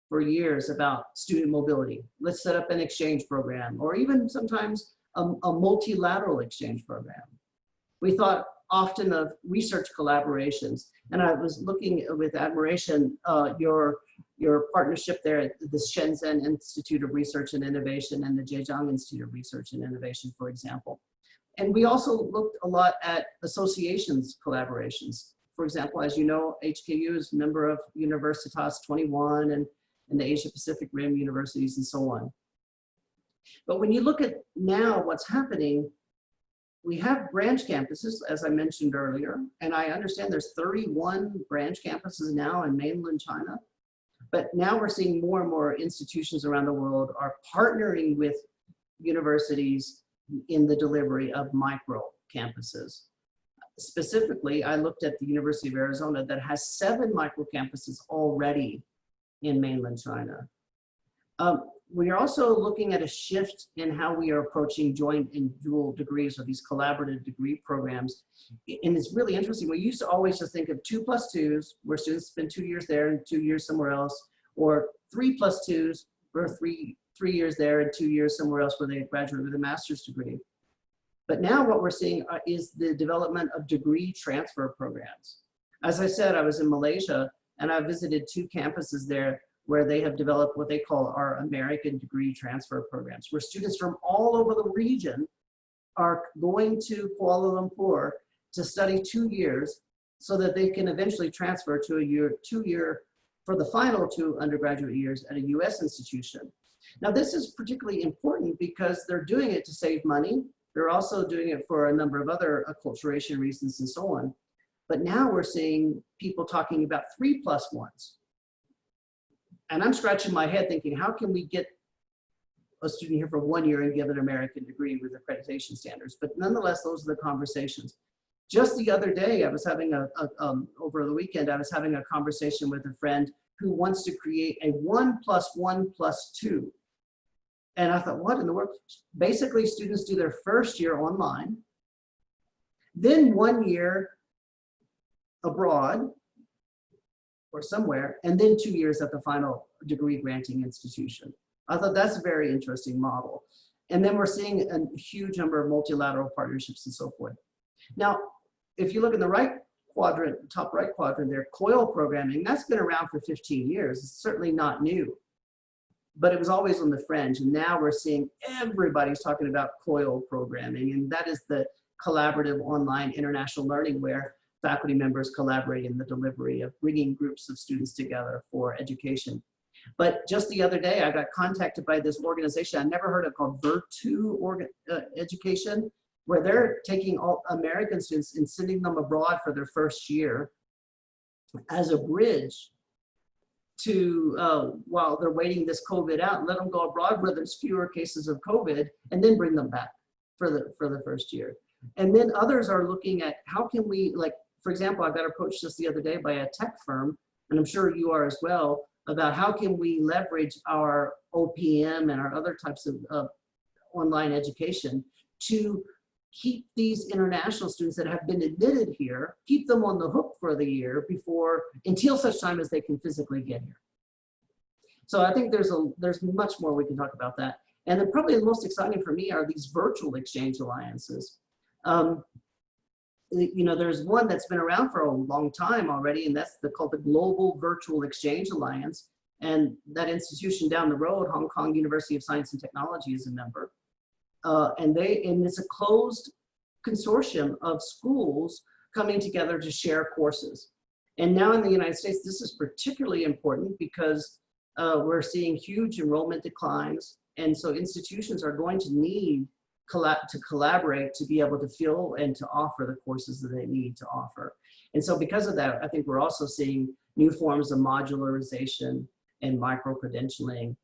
for years about student mobility. Let's set up an exchange program, or even sometimes a multilateral exchange program. We thought often of research collaborations, and I was looking with admiration your partnership there at the Shenzhen Institute of Research and Innovation and the Zhejiang Institute of Research and Innovation, for example. And we also looked a lot at associations collaborations. For example, as you know, HKU is a member of Universitas 21 and the Asia Pacific Rim universities and so on. But when you look at now what's happening, we have branch campuses, as I mentioned earlier, and I understand there's 31 branch campuses now in mainland China. But now we're seeing more and more institutions around the world are partnering with universities in the delivery of micro campuses. Specifically, I looked at the University of Arizona that has 7 micro campuses already in mainland China. We are also looking at a shift in how we are approaching joint and dual degrees, or these collaborative degree programs. And it's really interesting. We used to always just think of 2+2s, where students spend 2 years there and 2 years somewhere else, or 3+2s, or three years there and 2 years somewhere else where they graduate with a master's degree. But now what we're seeing is the development of degree transfer programs. As I said, I was in Malaysia and I visited 2 campuses there where they have developed what they call our American degree transfer programs, where students from all over the region are going to Kuala Lumpur to study 2 years so that they can eventually transfer to a 2-year for the final 2 undergraduate years at a US institution. Now this is particularly important because they're doing it to save money. They're also doing it for a number of other acculturation reasons and so on. But now we're seeing people talking about 3+1s. And I'm scratching my head thinking, how can we get a student here for 1 year and give an American degree with accreditation standards? But nonetheless, those are the conversations. Just the other day, I was having over the weekend, I was having a conversation with a friend who wants to create a 1+1+2. And I thought, what in the world? Basically, students do their first year online, then 1 year abroad or somewhere, and then 2 years at the final degree granting institution. I thought that's a very interesting model. And then we're seeing a huge number of multilateral partnerships and so forth. Now, if you look in the right quadrant, top right quadrant there, COIL programming, that's been around for 15 years. It's certainly not new, but it was always on the fringe. And now we're seeing everybody's talking about COIL programming, and that is the collaborative online international learning where faculty members collaborate in the delivery of bringing groups of students together for education. But just the other day, I got contacted by this organization I never heard of called Virtu Education, where they're taking all American students and sending them abroad for their first year as a bridge to, while they're waiting this COVID out, let them go abroad where there's fewer cases of COVID and then bring them back for the first year. And then others are looking at how can we, like, for example, I got approached just the other day by a tech firm, and I'm sure you are as well, about how can we leverage our OPM and our other types of online education to keep these international students that have been admitted here, keep them on the hook for the year until such time as they can physically get here. So I think there's much more we can talk about that. And then probably the most exciting for me are these virtual exchange alliances. You know, there's one that's been around for a long time already, and that's called the Global Virtual Exchange Alliance. And that institution down the road, Hong Kong University of Science and Technology, is a member. And it's a closed consortium of schools coming together to share courses. And now in the United States, this is particularly important because we're seeing huge enrollment declines. And so institutions are going to need to collaborate to be able to fill and to offer the courses that they need to offer. And so because of that, I think we're also seeing new forms of modularization and micro-credentialing.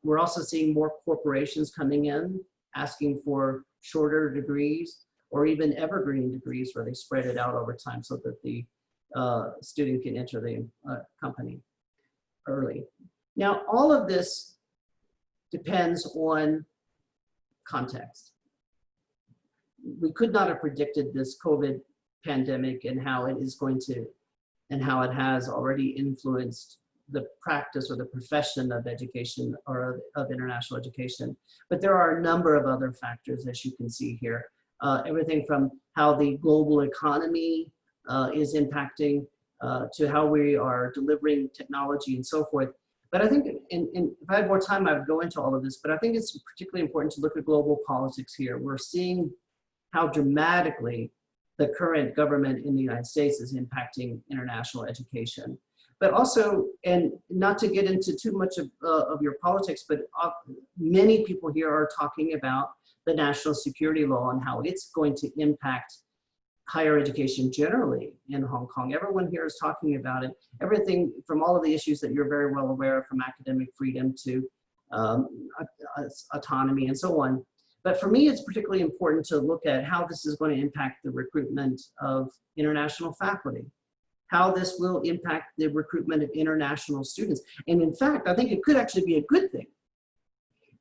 We're also seeing more corporations coming in, asking for shorter degrees or even evergreen degrees where they spread it out over time so that the student can enter the company early. Now, all of this depends on context. We could not have predicted this COVID pandemic and how it is going to, and how it has already influenced the practice or the profession of education or of international education. But there are a number of other factors, as you can see here. Everything from how the global economy is impacting to how we are delivering technology and so forth. But I think, if I had more time, I would go into all of this, but I think it's particularly important to look at global politics here. We're seeing how dramatically the current government in the United States is impacting international education. But also, and not to get into too much of your politics, but many people here are talking about the national security law and how it's going to impact higher education generally in Hong Kong. Everyone here is talking about it. Everything from all of the issues that you're very well aware of, from academic freedom to autonomy and so on. But for me, it's particularly important to look at how this is going to impact the recruitment of international faculty, how this will impact the recruitment of international students. And in fact, I think it could actually be a good thing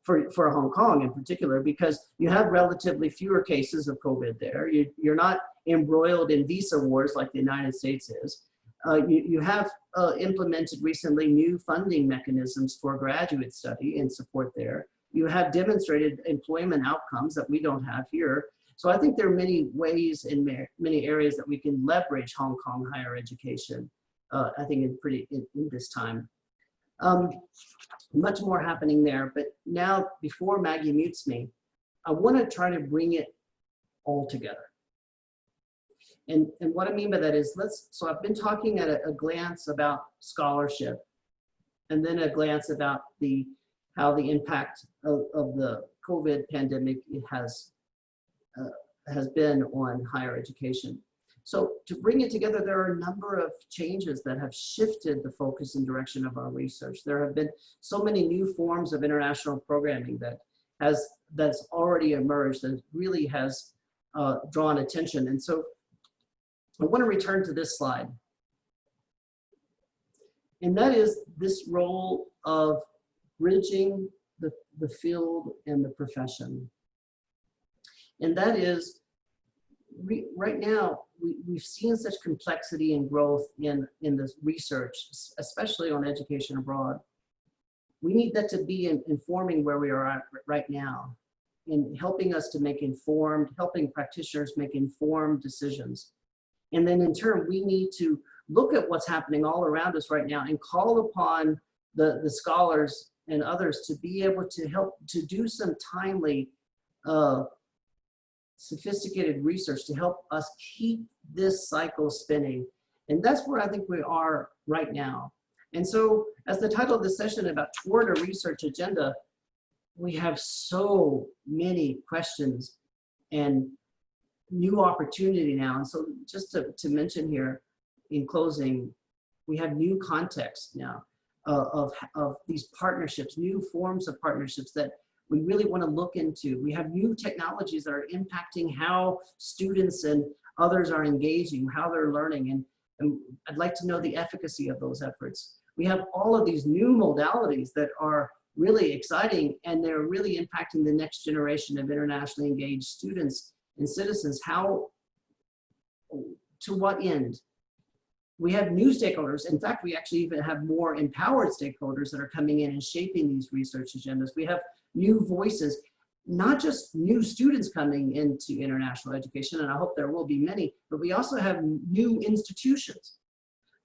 for Hong Kong in particular, because you have relatively fewer cases of COVID there. You're not embroiled in visa wars like the United States is. You have implemented recently new funding mechanisms for graduate study and support there. You have demonstrated employment outcomes that we don't have here. So I think there are many ways in many areas that we can leverage Hong Kong higher education, I think in this time. Much more happening there, but now before Maggie mutes me, I want to try to bring it all together. And what I mean by that is, so I've been talking at a glance about scholarship, and then a glance about how the impact of the COVID pandemic has been on higher education. So to bring it together, there are a number of changes that have shifted the focus and direction of our research. There have been so many new forms of international programming that's already emerged and really has drawn attention. And so I want to return to this slide. And that is this role of bridging the field and the profession. And that is, right now, we've seen such complexity and growth in this research, especially on education abroad. We need that to be informing where we are at right now, in helping us to helping practitioners make informed decisions. And then in turn, we need to look at what's happening all around us right now and call upon the scholars and others to be able to help to do some timely, sophisticated research to help us keep this cycle spinning. And that's where I think we are right now. And so, as the title of the session about Toward a Research Agenda, we have so many questions and new opportunity now. And so just to mention here in closing, we have new context now of these partnerships, new forms of partnerships that we really want to look into. We have new technologies that are impacting how students and others are engaging, how they're learning, and I'd like to know the efficacy of those efforts. We have all of these new modalities that are really exciting, and they're really impacting the next generation of internationally engaged students and citizens. How, to what end? We have new stakeholders. In fact, we actually even have more empowered stakeholders that are coming in and shaping these research agendas. We have new voices, not just new students coming into international education, and I hope there will be many, but we also have new institutions.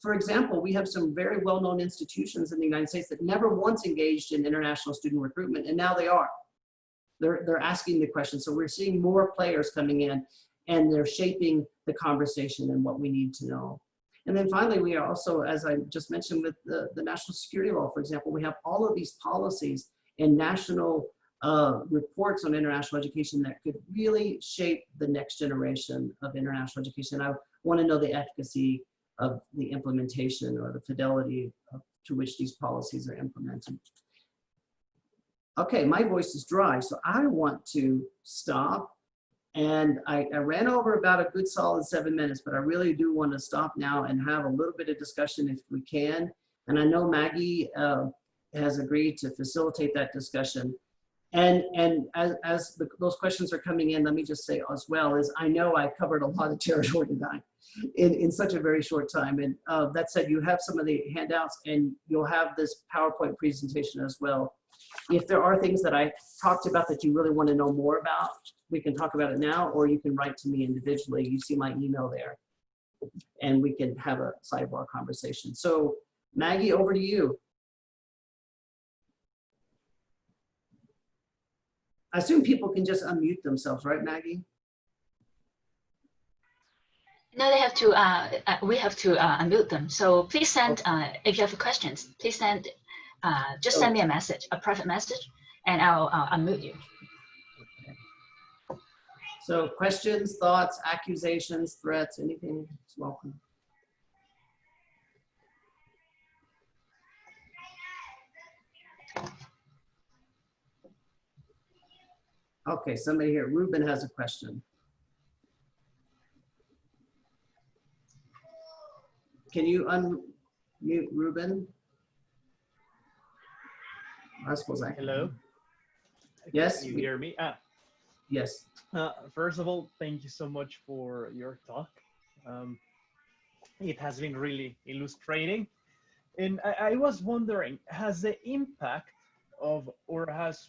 For example, we have some very well-known institutions in the United States that never once engaged in international student recruitment, and now they are. They're asking the question. So we're seeing more players coming in, and they're shaping the conversation and what we need to know. And then finally, we are also, as I just mentioned with the national security law, for example, we have all of these policies and national reports on international education that could really shape the next generation of international education. I want to know the efficacy of the implementation or the fidelity to which these policies are implemented. Okay, my voice is dry, so I want to stop. And I ran over about a good solid 7 minutes, but I really do want to stop now and have a little bit of discussion if we can. And I know Maggie has agreed to facilitate that discussion. And as those questions are coming in, let me just say as well, is I know I covered a lot of territory tonight in such a very short time. And that said, you have some of the handouts and you'll have this PowerPoint presentation as well. If there are things that I talked about that you really want to know more about, we can talk about it now, or you can write to me individually. You see my email there, and we can have a sidebar conversation. So Maggie, over to you. I assume people can just unmute themselves, right, Maggie? Now they have to, we have to unmute them. So please send, if you have questions, please send, just send me a message, a private message, and I'll unmute you. So questions, thoughts, accusations, threats, anything is welcome. Okay, somebody here, Ruben has a question. Can you unmute Ruben? I suppose I can. Hello. Yes. Can you hear me? Yes. First of all, thank you so much for your talk. It has been really illustrating. And I was wondering, has the impact of, has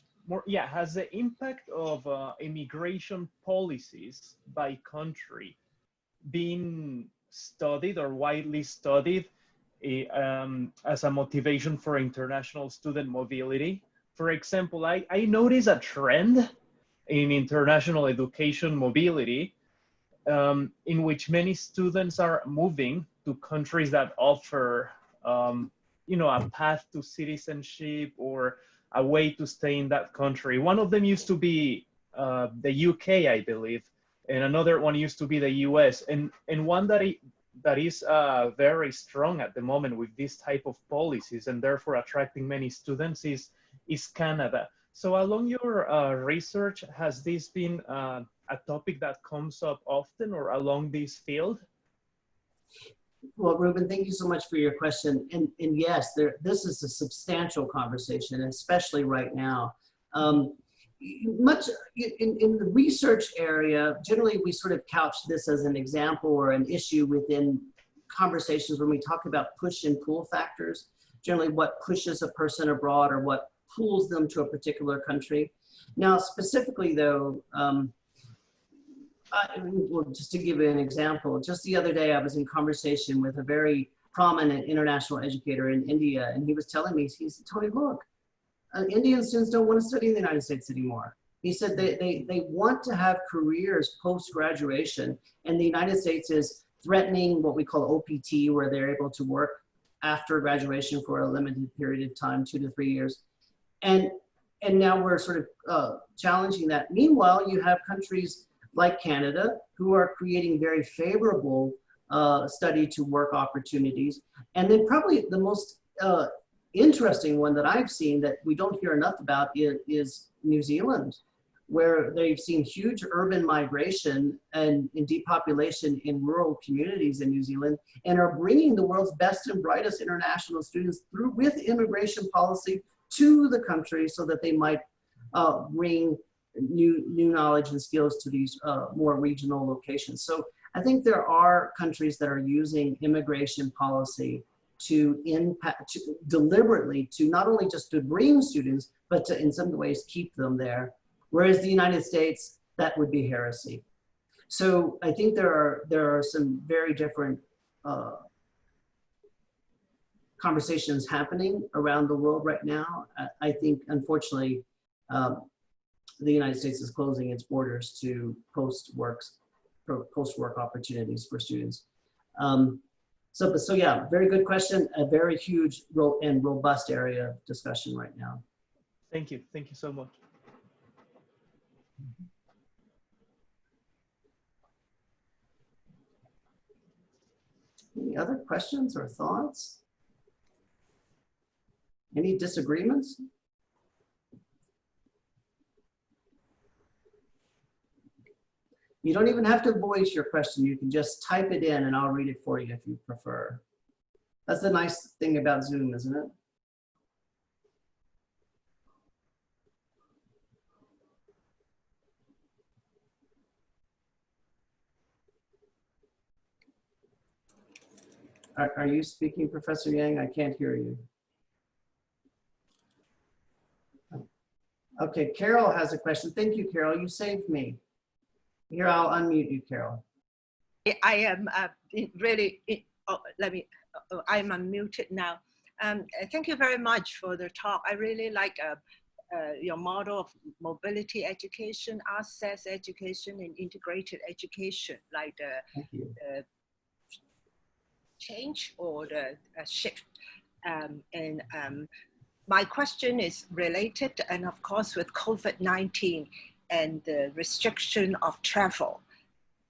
the impact of immigration policies by country been studied or widely studied as a motivation for international student mobility? For example, I noticed a trend in international education mobility in which many students are moving to countries that offer, a path to citizenship or a way to stay in that country. One of them used to be the UK, I believe, and another one used to be the US, and one that is very strong at the moment with this type of policies and therefore attracting many students is Canada. So along your research, has this been a topic that comes up often or along this field? Well, Ruben, thank you so much for your question. And yes, this is a substantial conversation, especially right now. Much in the research area, generally we sort of couch this as an example or an issue within conversations when we talk about push and pull factors, generally what pushes a person abroad or what pulls them to a particular country. Now, specifically though, well, just to give you an example, just the other day I was in conversation with a very prominent international educator in India, and he was telling me, he said, Tony, look, Indian students don't want to study in the United States anymore. He said they want to have careers post-graduation, and the United States is threatening what we call OPT, where they're able to work after graduation for a limited period of time, 2 to 3 years. And now we're sort of challenging that. Meanwhile, you have countries like Canada who are creating very favorable study to work opportunities. And then probably the most interesting one that I've seen that we don't hear enough about is New Zealand, where they've seen huge urban migration and depopulation in rural communities in New Zealand, and are bringing the world's best and brightest international students through with immigration policy to the country so that they might bring new knowledge and skills to these more regional locations. So I think there are countries that are using immigration policy to impact, deliberately to not only just to bring students, but to in some ways keep them there. Whereas the United States, that would be heresy. So I think there are some very different conversations happening around the world right now. I think, unfortunately, the United States is closing its borders to post-work opportunities for students. So yeah, very good question. A very huge and robust area of discussion right now. Thank you so much. Any other questions or thoughts? Any disagreements? You don't even have to voice your question. You can just type it in and I'll read it for you if you prefer. That's the nice thing about Zoom, isn't it? Are you speaking, Professor Yang? I can't hear you. Okay, Carol has a question. Thank you, Carol. You saved me. Here, I'll unmute you, Carol. I am really, I'm unmuted now. Thank you very much for the talk. I really like your model of mobility education, access education, and integrated education, like the Thank you. change or the shift. My question is related, and of course, with COVID-19 and the restriction of travel,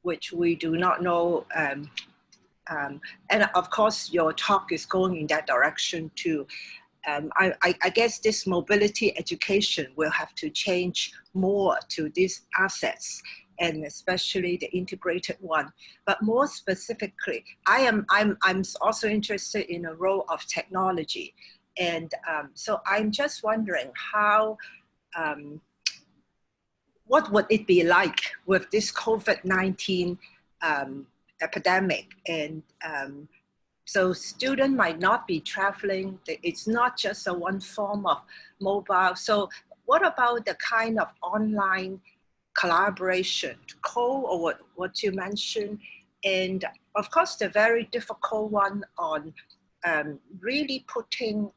which we do not know. And of course, your talk is going in that direction too. I guess this mobility education will have to change more to these assets, and especially the integrated one. But more specifically, I'm also interested in the role of technology. And so I'm just wondering how, what would it be like with this COVID-19 epidemic? And so students might not be traveling. It's not just a one form of mobile. So what about the kind of online collaboration, or what you mentioned? And of course, the very difficult one on really putting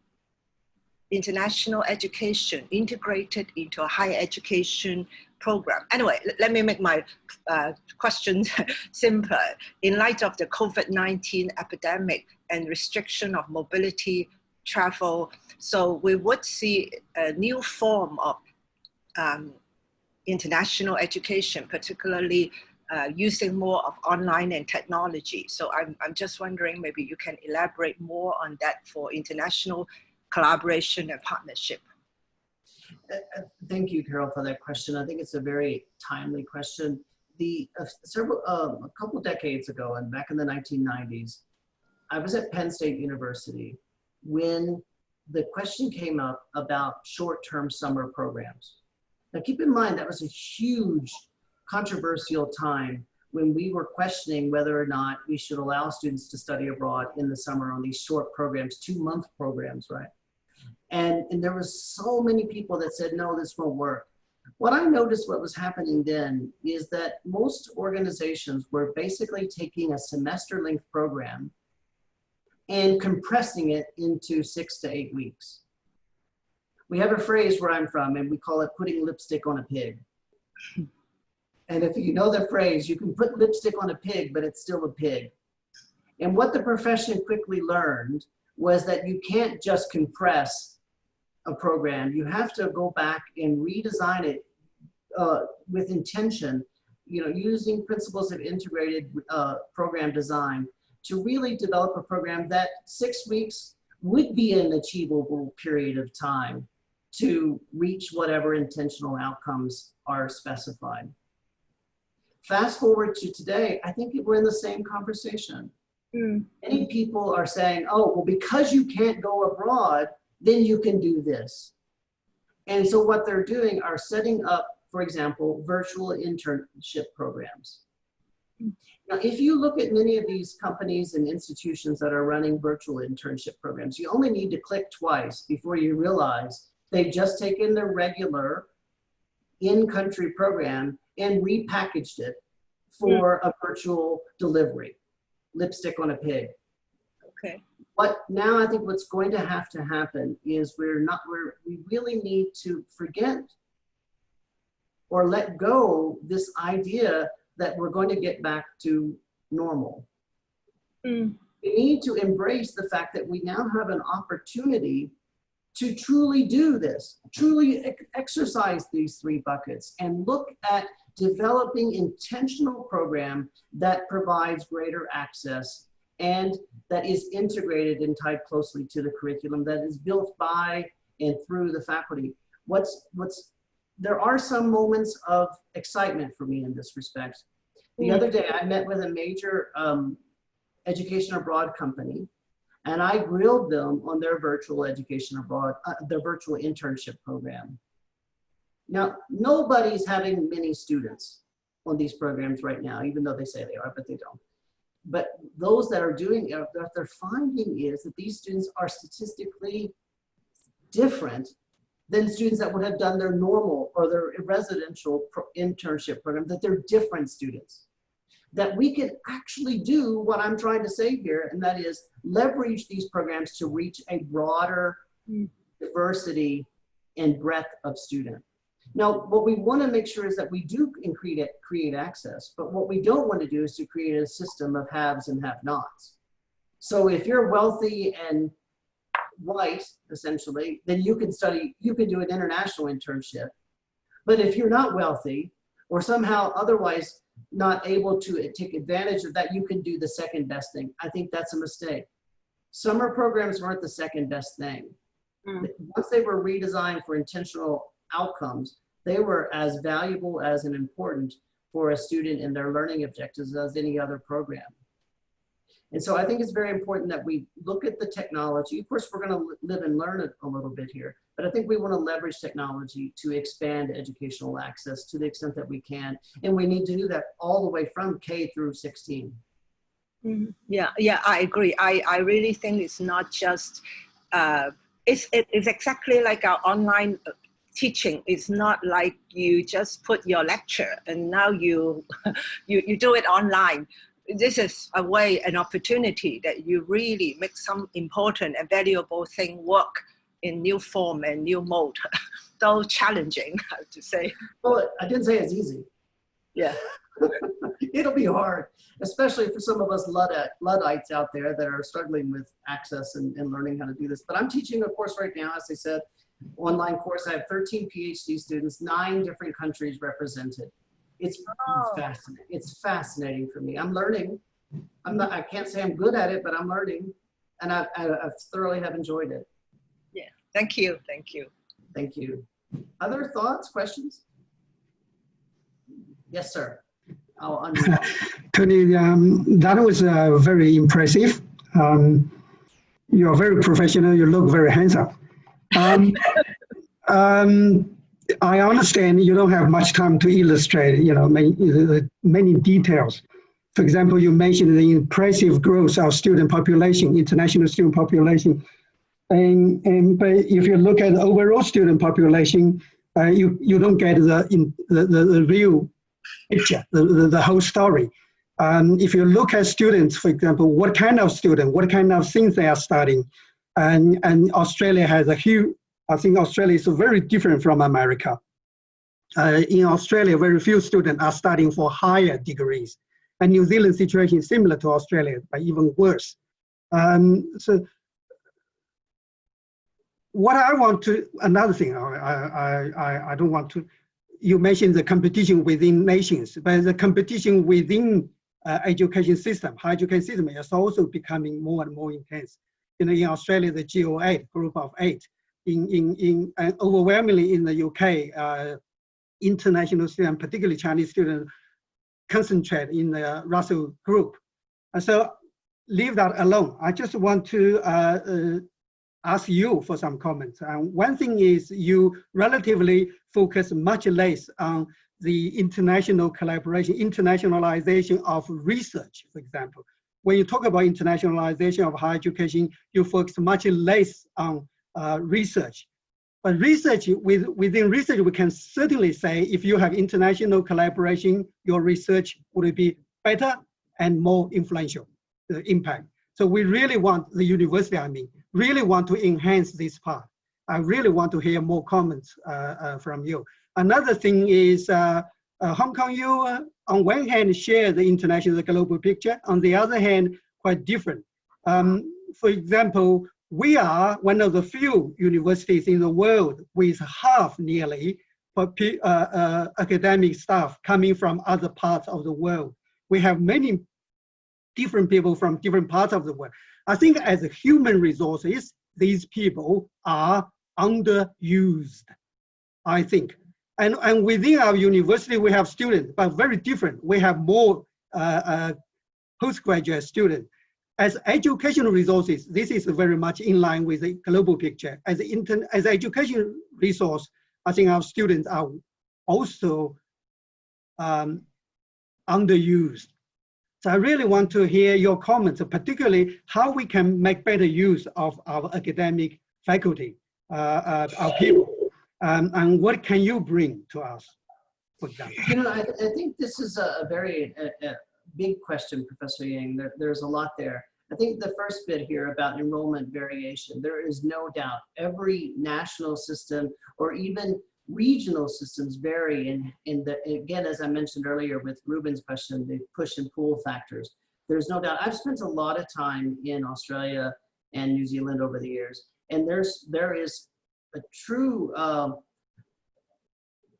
international education integrated into a higher education program. Anyway, let me make my question simpler. In light of the COVID-19 epidemic and restriction of mobility, travel, so we would see a new form of international education, particularly using more of online and technology. So I'm just wondering, maybe you can elaborate more on that for international collaboration and partnership. Thank you, Carol, for that question. I think it's a very timely question. A couple decades ago, and back in the 1990s, I was at Penn State University when the question came up about short-term summer programs. Now, keep in mind, that was a huge controversial time when we were questioning whether or not we should allow students to study abroad in the summer on these short programs, 2-month programs, right? And there was so many people that said, no, this won't work. What I noticed what was happening then is that most organizations were basically taking a semester-length program and compressing it into 6 to 8 weeks. We have a phrase where I'm from, and we call it putting lipstick on a pig. And if you know the phrase, you can put lipstick on a pig, but it's still a pig. And what the profession quickly learned was that you can't just compress a program. You have to go back and redesign it with intention, using principles of integrated program design to really develop a program that 6 weeks would be an achievable period of time to reach whatever intentional outcomes are specified. Fast forward to today, I think we're in the same conversation. Many people are saying, oh, well, because you can't go abroad, then you can do this. And so what they're doing are setting up, for example, virtual internship programs. Now, if you look at many of these companies and institutions that are running virtual internship programs, you only need to click twice before you realize they've just taken their regular in-country program and repackaged it for a virtual delivery. Lipstick on a pig. Okay. But now I think what's going to happen is we really need to forget or let go this idea that we're going to get back to normal. We need to embrace the fact that we now have an opportunity to truly do this, truly exercise these 3 buckets and look at developing intentional program that provides greater access and that is integrated and tied closely to the curriculum, that is built by and through the faculty. There are some moments of excitement for me in this respect. The other day I met with a major education abroad company, and I grilled them on their virtual education abroad, their virtual internship program. Now, nobody's having many students on these programs right now, even though they say they are, but they don't. But those that are doing it, what they're finding is that these students are statistically different than students that would have done their normal or their residential internship program, that they're different students. That we can actually do what I'm trying to say here, and that is leverage these programs to reach a broader diversity and breadth of student. Now, what we want to make sure is that we do create access, but what we don't want to do is to create a system of haves and have-nots. So if you're wealthy and white, essentially, then you can do an international internship. But if you're not wealthy or somehow otherwise not able to take advantage of that, you can do the second best thing. I think that's a mistake. Summer programs weren't the second best thing. Once they were redesigned for intentional outcomes, they were as valuable as and important for a student in their learning objectives as any other program. And so I think it's very important that we look at the technology. Of course, we're going to live and learn it a little bit here, but I think we want to leverage technology to expand educational access to the extent that we can. And we need to do that all the way from K through 16. Yeah, I agree. I really think it's not just, it's exactly like our online teaching. It's not like you just put your lecture and now you do it online. This is a way, an opportunity that you really make some important and valuable thing work in new form and new mode. Though challenging, I have to say. Well, I didn't say it's easy. Yeah. It'll be hard, especially for some of us Luddites out there that are struggling with access and learning how to do this. But I'm teaching a course right now, as I said, online course. I have 13 PhD students, 9 different countries represented. It's fascinating. It's fascinating for me. I'm learning. I can't say I'm good at it, but I'm learning, and I thoroughly have enjoyed it. Yeah. Thank you. Thank you. Thank you. Other thoughts, questions? Yes, sir. I'll unmute. Tony, that was very impressive. You're very professional. You look very handsome. I understand you don't have much time to illustrate, many details. For example, you mentioned the impressive growth of student population, international student population. But if you look at the overall student population, you don't get the real picture, the whole story. If you look at students, for example, what kind of student, what kind of things they are studying, and Australia has a huge, I think Australia is very different from America. In Australia, very few students are studying for higher degrees. And New Zealand's situation is similar to Australia, but even worse. So what I want to, another thing, I don't want to, you mentioned the competition within nations, but the competition within education system, higher education system is also becoming more and more intense. In Australia, the GO8, group of 8, and overwhelmingly in the UK, international students, particularly Chinese students, concentrate in the Russell group. And so leave that alone. I just want to ask you for some comments. One thing is you relatively focus much less on the international collaboration, internationalization of research, for example. When you talk about internationalization of higher education, you focus much less on research. But research, within research, we can certainly say if you have international collaboration, your research would be better and more influential, the impact. So we really want, the university, really want to enhance this part. I really want to hear more comments from you. Another thing is Hong Kong U, on one hand, share the international, the global picture. On the other hand, quite different. For example, we are one of the few universities in the world with half nearly academic staff coming from other parts of the world. We have many different people from different parts of the world. I think as human resources, these people are underused, I think. And within our university, we have students, but very different. We have more postgraduate students. As educational resources, this is very much in line with the global picture. As an education resource, I think our students are also underused. So I really want to hear your comments, particularly how we can make better use of our academic faculty, our people, and what can you bring to us, for example? I think this is a very big question, Professor Yang. There's a lot there. I think the first bit here about enrollment variation, there is no doubt every national system or even regional systems vary in the, again, as I mentioned earlier with Ruben's question, the push and pull factors. There's no doubt. I've spent a lot of time in Australia and New Zealand over the years, and there is a true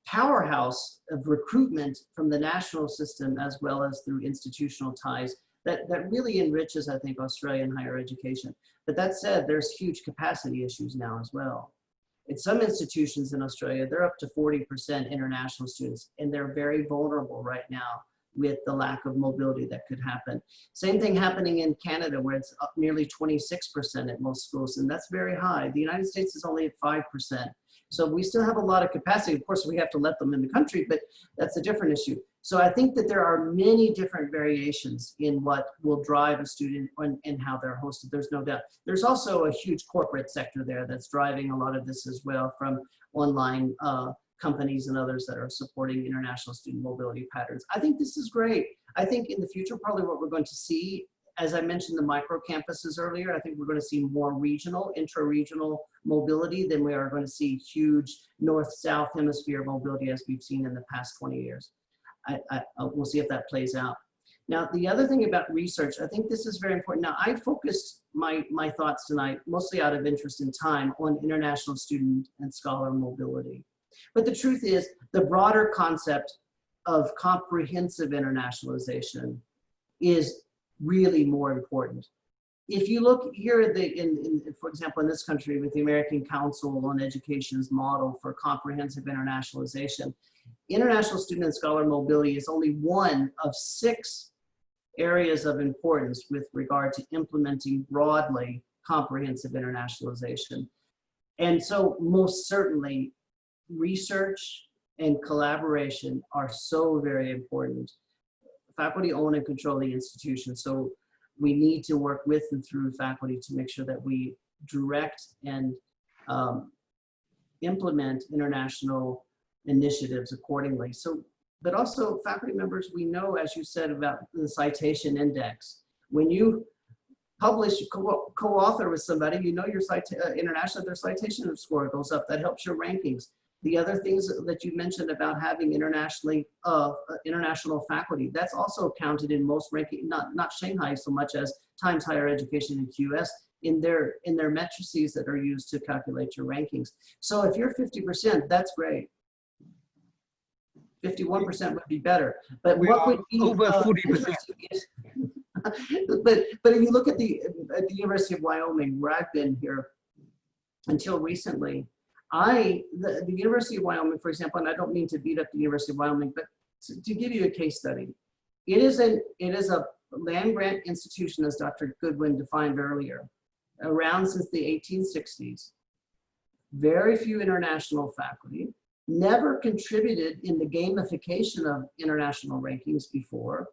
powerhouse of recruitment from the national system as well as through institutional ties that really enriches, I think, Australian higher education. But that said, there's huge capacity issues now as well. In some institutions in Australia, they're up to 40% international students, and they're very vulnerable right now with the lack of mobility that could happen. Same thing happening in Canada, where it's up nearly 26% at most schools, and that's very high. The United States is only at 5%. So we still have a lot of capacity. Of course, we have to let them in the country, but that's a different issue. So I think that there are many different variations in what will drive a student and how they're hosted. There's no doubt. There's also a huge corporate sector there that's driving a lot of this as well, from online companies and others that are supporting international student mobility patterns. I think this is great. I think in the future, probably what we're going to see, as I mentioned the micro campuses earlier, I think we're going to see more regional, intra-regional mobility than we are going to see huge north-south hemisphere mobility as we've seen in the past 20 years. We'll see if that plays out. Now, the other thing about research, I think this is very important. Now, I focused my thoughts tonight, mostly out of interest in time, on international student and scholar mobility. But the truth is, the broader concept of comprehensive internationalization is really more important. If you look here at for example, in this country with the American Council on Education's model for comprehensive internationalization, international student and scholar mobility is only one of 6 areas of importance with regard to implementing broadly comprehensive internationalization. And so most certainly research and collaboration are so very important. Faculty own and control the institution, so we need to work with and through faculty to make sure that we direct and implement international initiatives accordingly. So, but also faculty members, we know, as you said, about the citation index. When you publish, co-author with somebody, you know your international, their citation score goes up. That helps your rankings. The other things that you mentioned about having international faculty, that's also counted in most ranking, not Shanghai so much as Times Higher Education and QS in their matrices that are used to calculate your rankings. So if you're 50%, that's great. 51% would be better. But what would be over 40%? but if you look at the University of Wyoming, where I've been here until recently, the University of Wyoming, for example, and I don't mean to beat up the University of Wyoming, but to give you a case study, it is a land grant institution, as Dr. Goodwin defined earlier, around since the 1860s. Very few international faculty, never contributed in the gamification of international rankings before,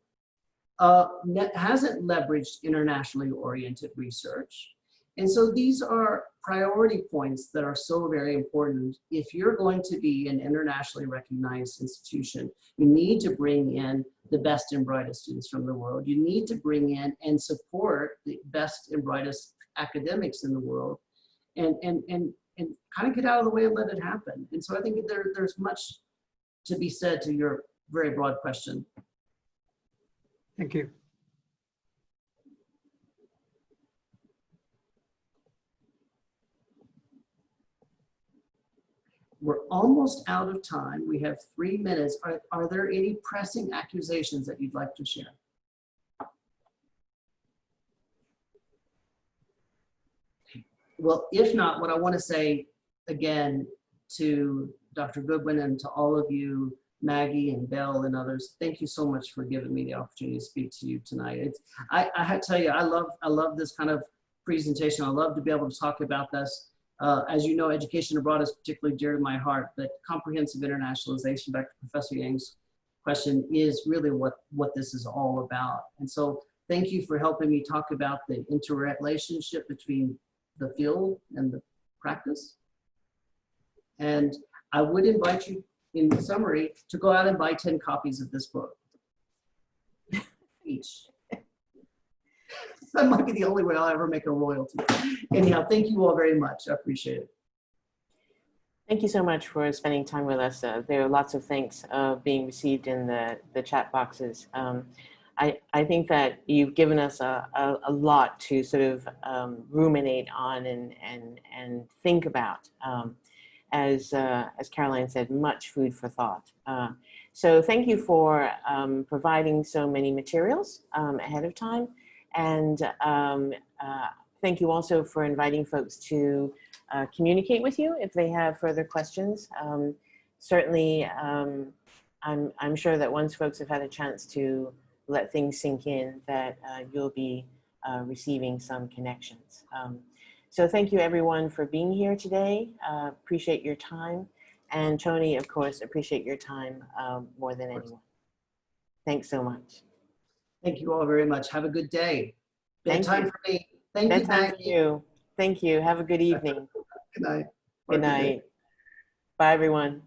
hasn't leveraged internationally oriented research. And so these are priority points that are so very important. If you're going to be an internationally recognized institution, you need to bring in the best and brightest students from the world. You need to bring in and support the best and brightest academics in the world, and kind of get out of the way and let it happen. And so I think there's much to be said to your very broad question. Thank you. We're almost out of time. We have 3 minutes. Are there any pressing accusations that you'd like to share? Well, if not, what I want to say again to Dr. Goodwin and to all of you, Maggie and Belle and others, thank you so much for giving me the opportunity to speak to you tonight. I have to tell you, I love this kind of presentation. I love to be able to talk about this. As you know, education abroad is particularly dear to my heart, but comprehensive internationalization, back to Professor Yang's question, is really what this is all about. And so thank you for helping me talk about the interrelationship between the field and the practice. And I would invite you, in summary, to go out and buy 10 copies of this book each. That might be the only way I'll ever make a royalty. Anyhow, thank you all very much. I appreciate it. Thank you so much for spending time with us. There are lots of thanks being received in the chat boxes. I think that you've given us a lot to sort of ruminate on and think about. As Caroline said, much food for thought. So thank you for providing so many materials ahead of time. And thank you also for inviting folks to communicate with you if they have further questions. Certainly, I'm sure that once folks have had a chance to let things sink in, that you'll be receiving some connections. So thank you everyone for being here today. Appreciate your time. And Tony, of course, appreciate your time more than anyone. Thanks so much. Thank you all very much. Have a good day. Bedtime for me. Thank you, Bedtime for Maggie. you. Thank you. Have a good evening. Good night. Good night. Bye, everyone.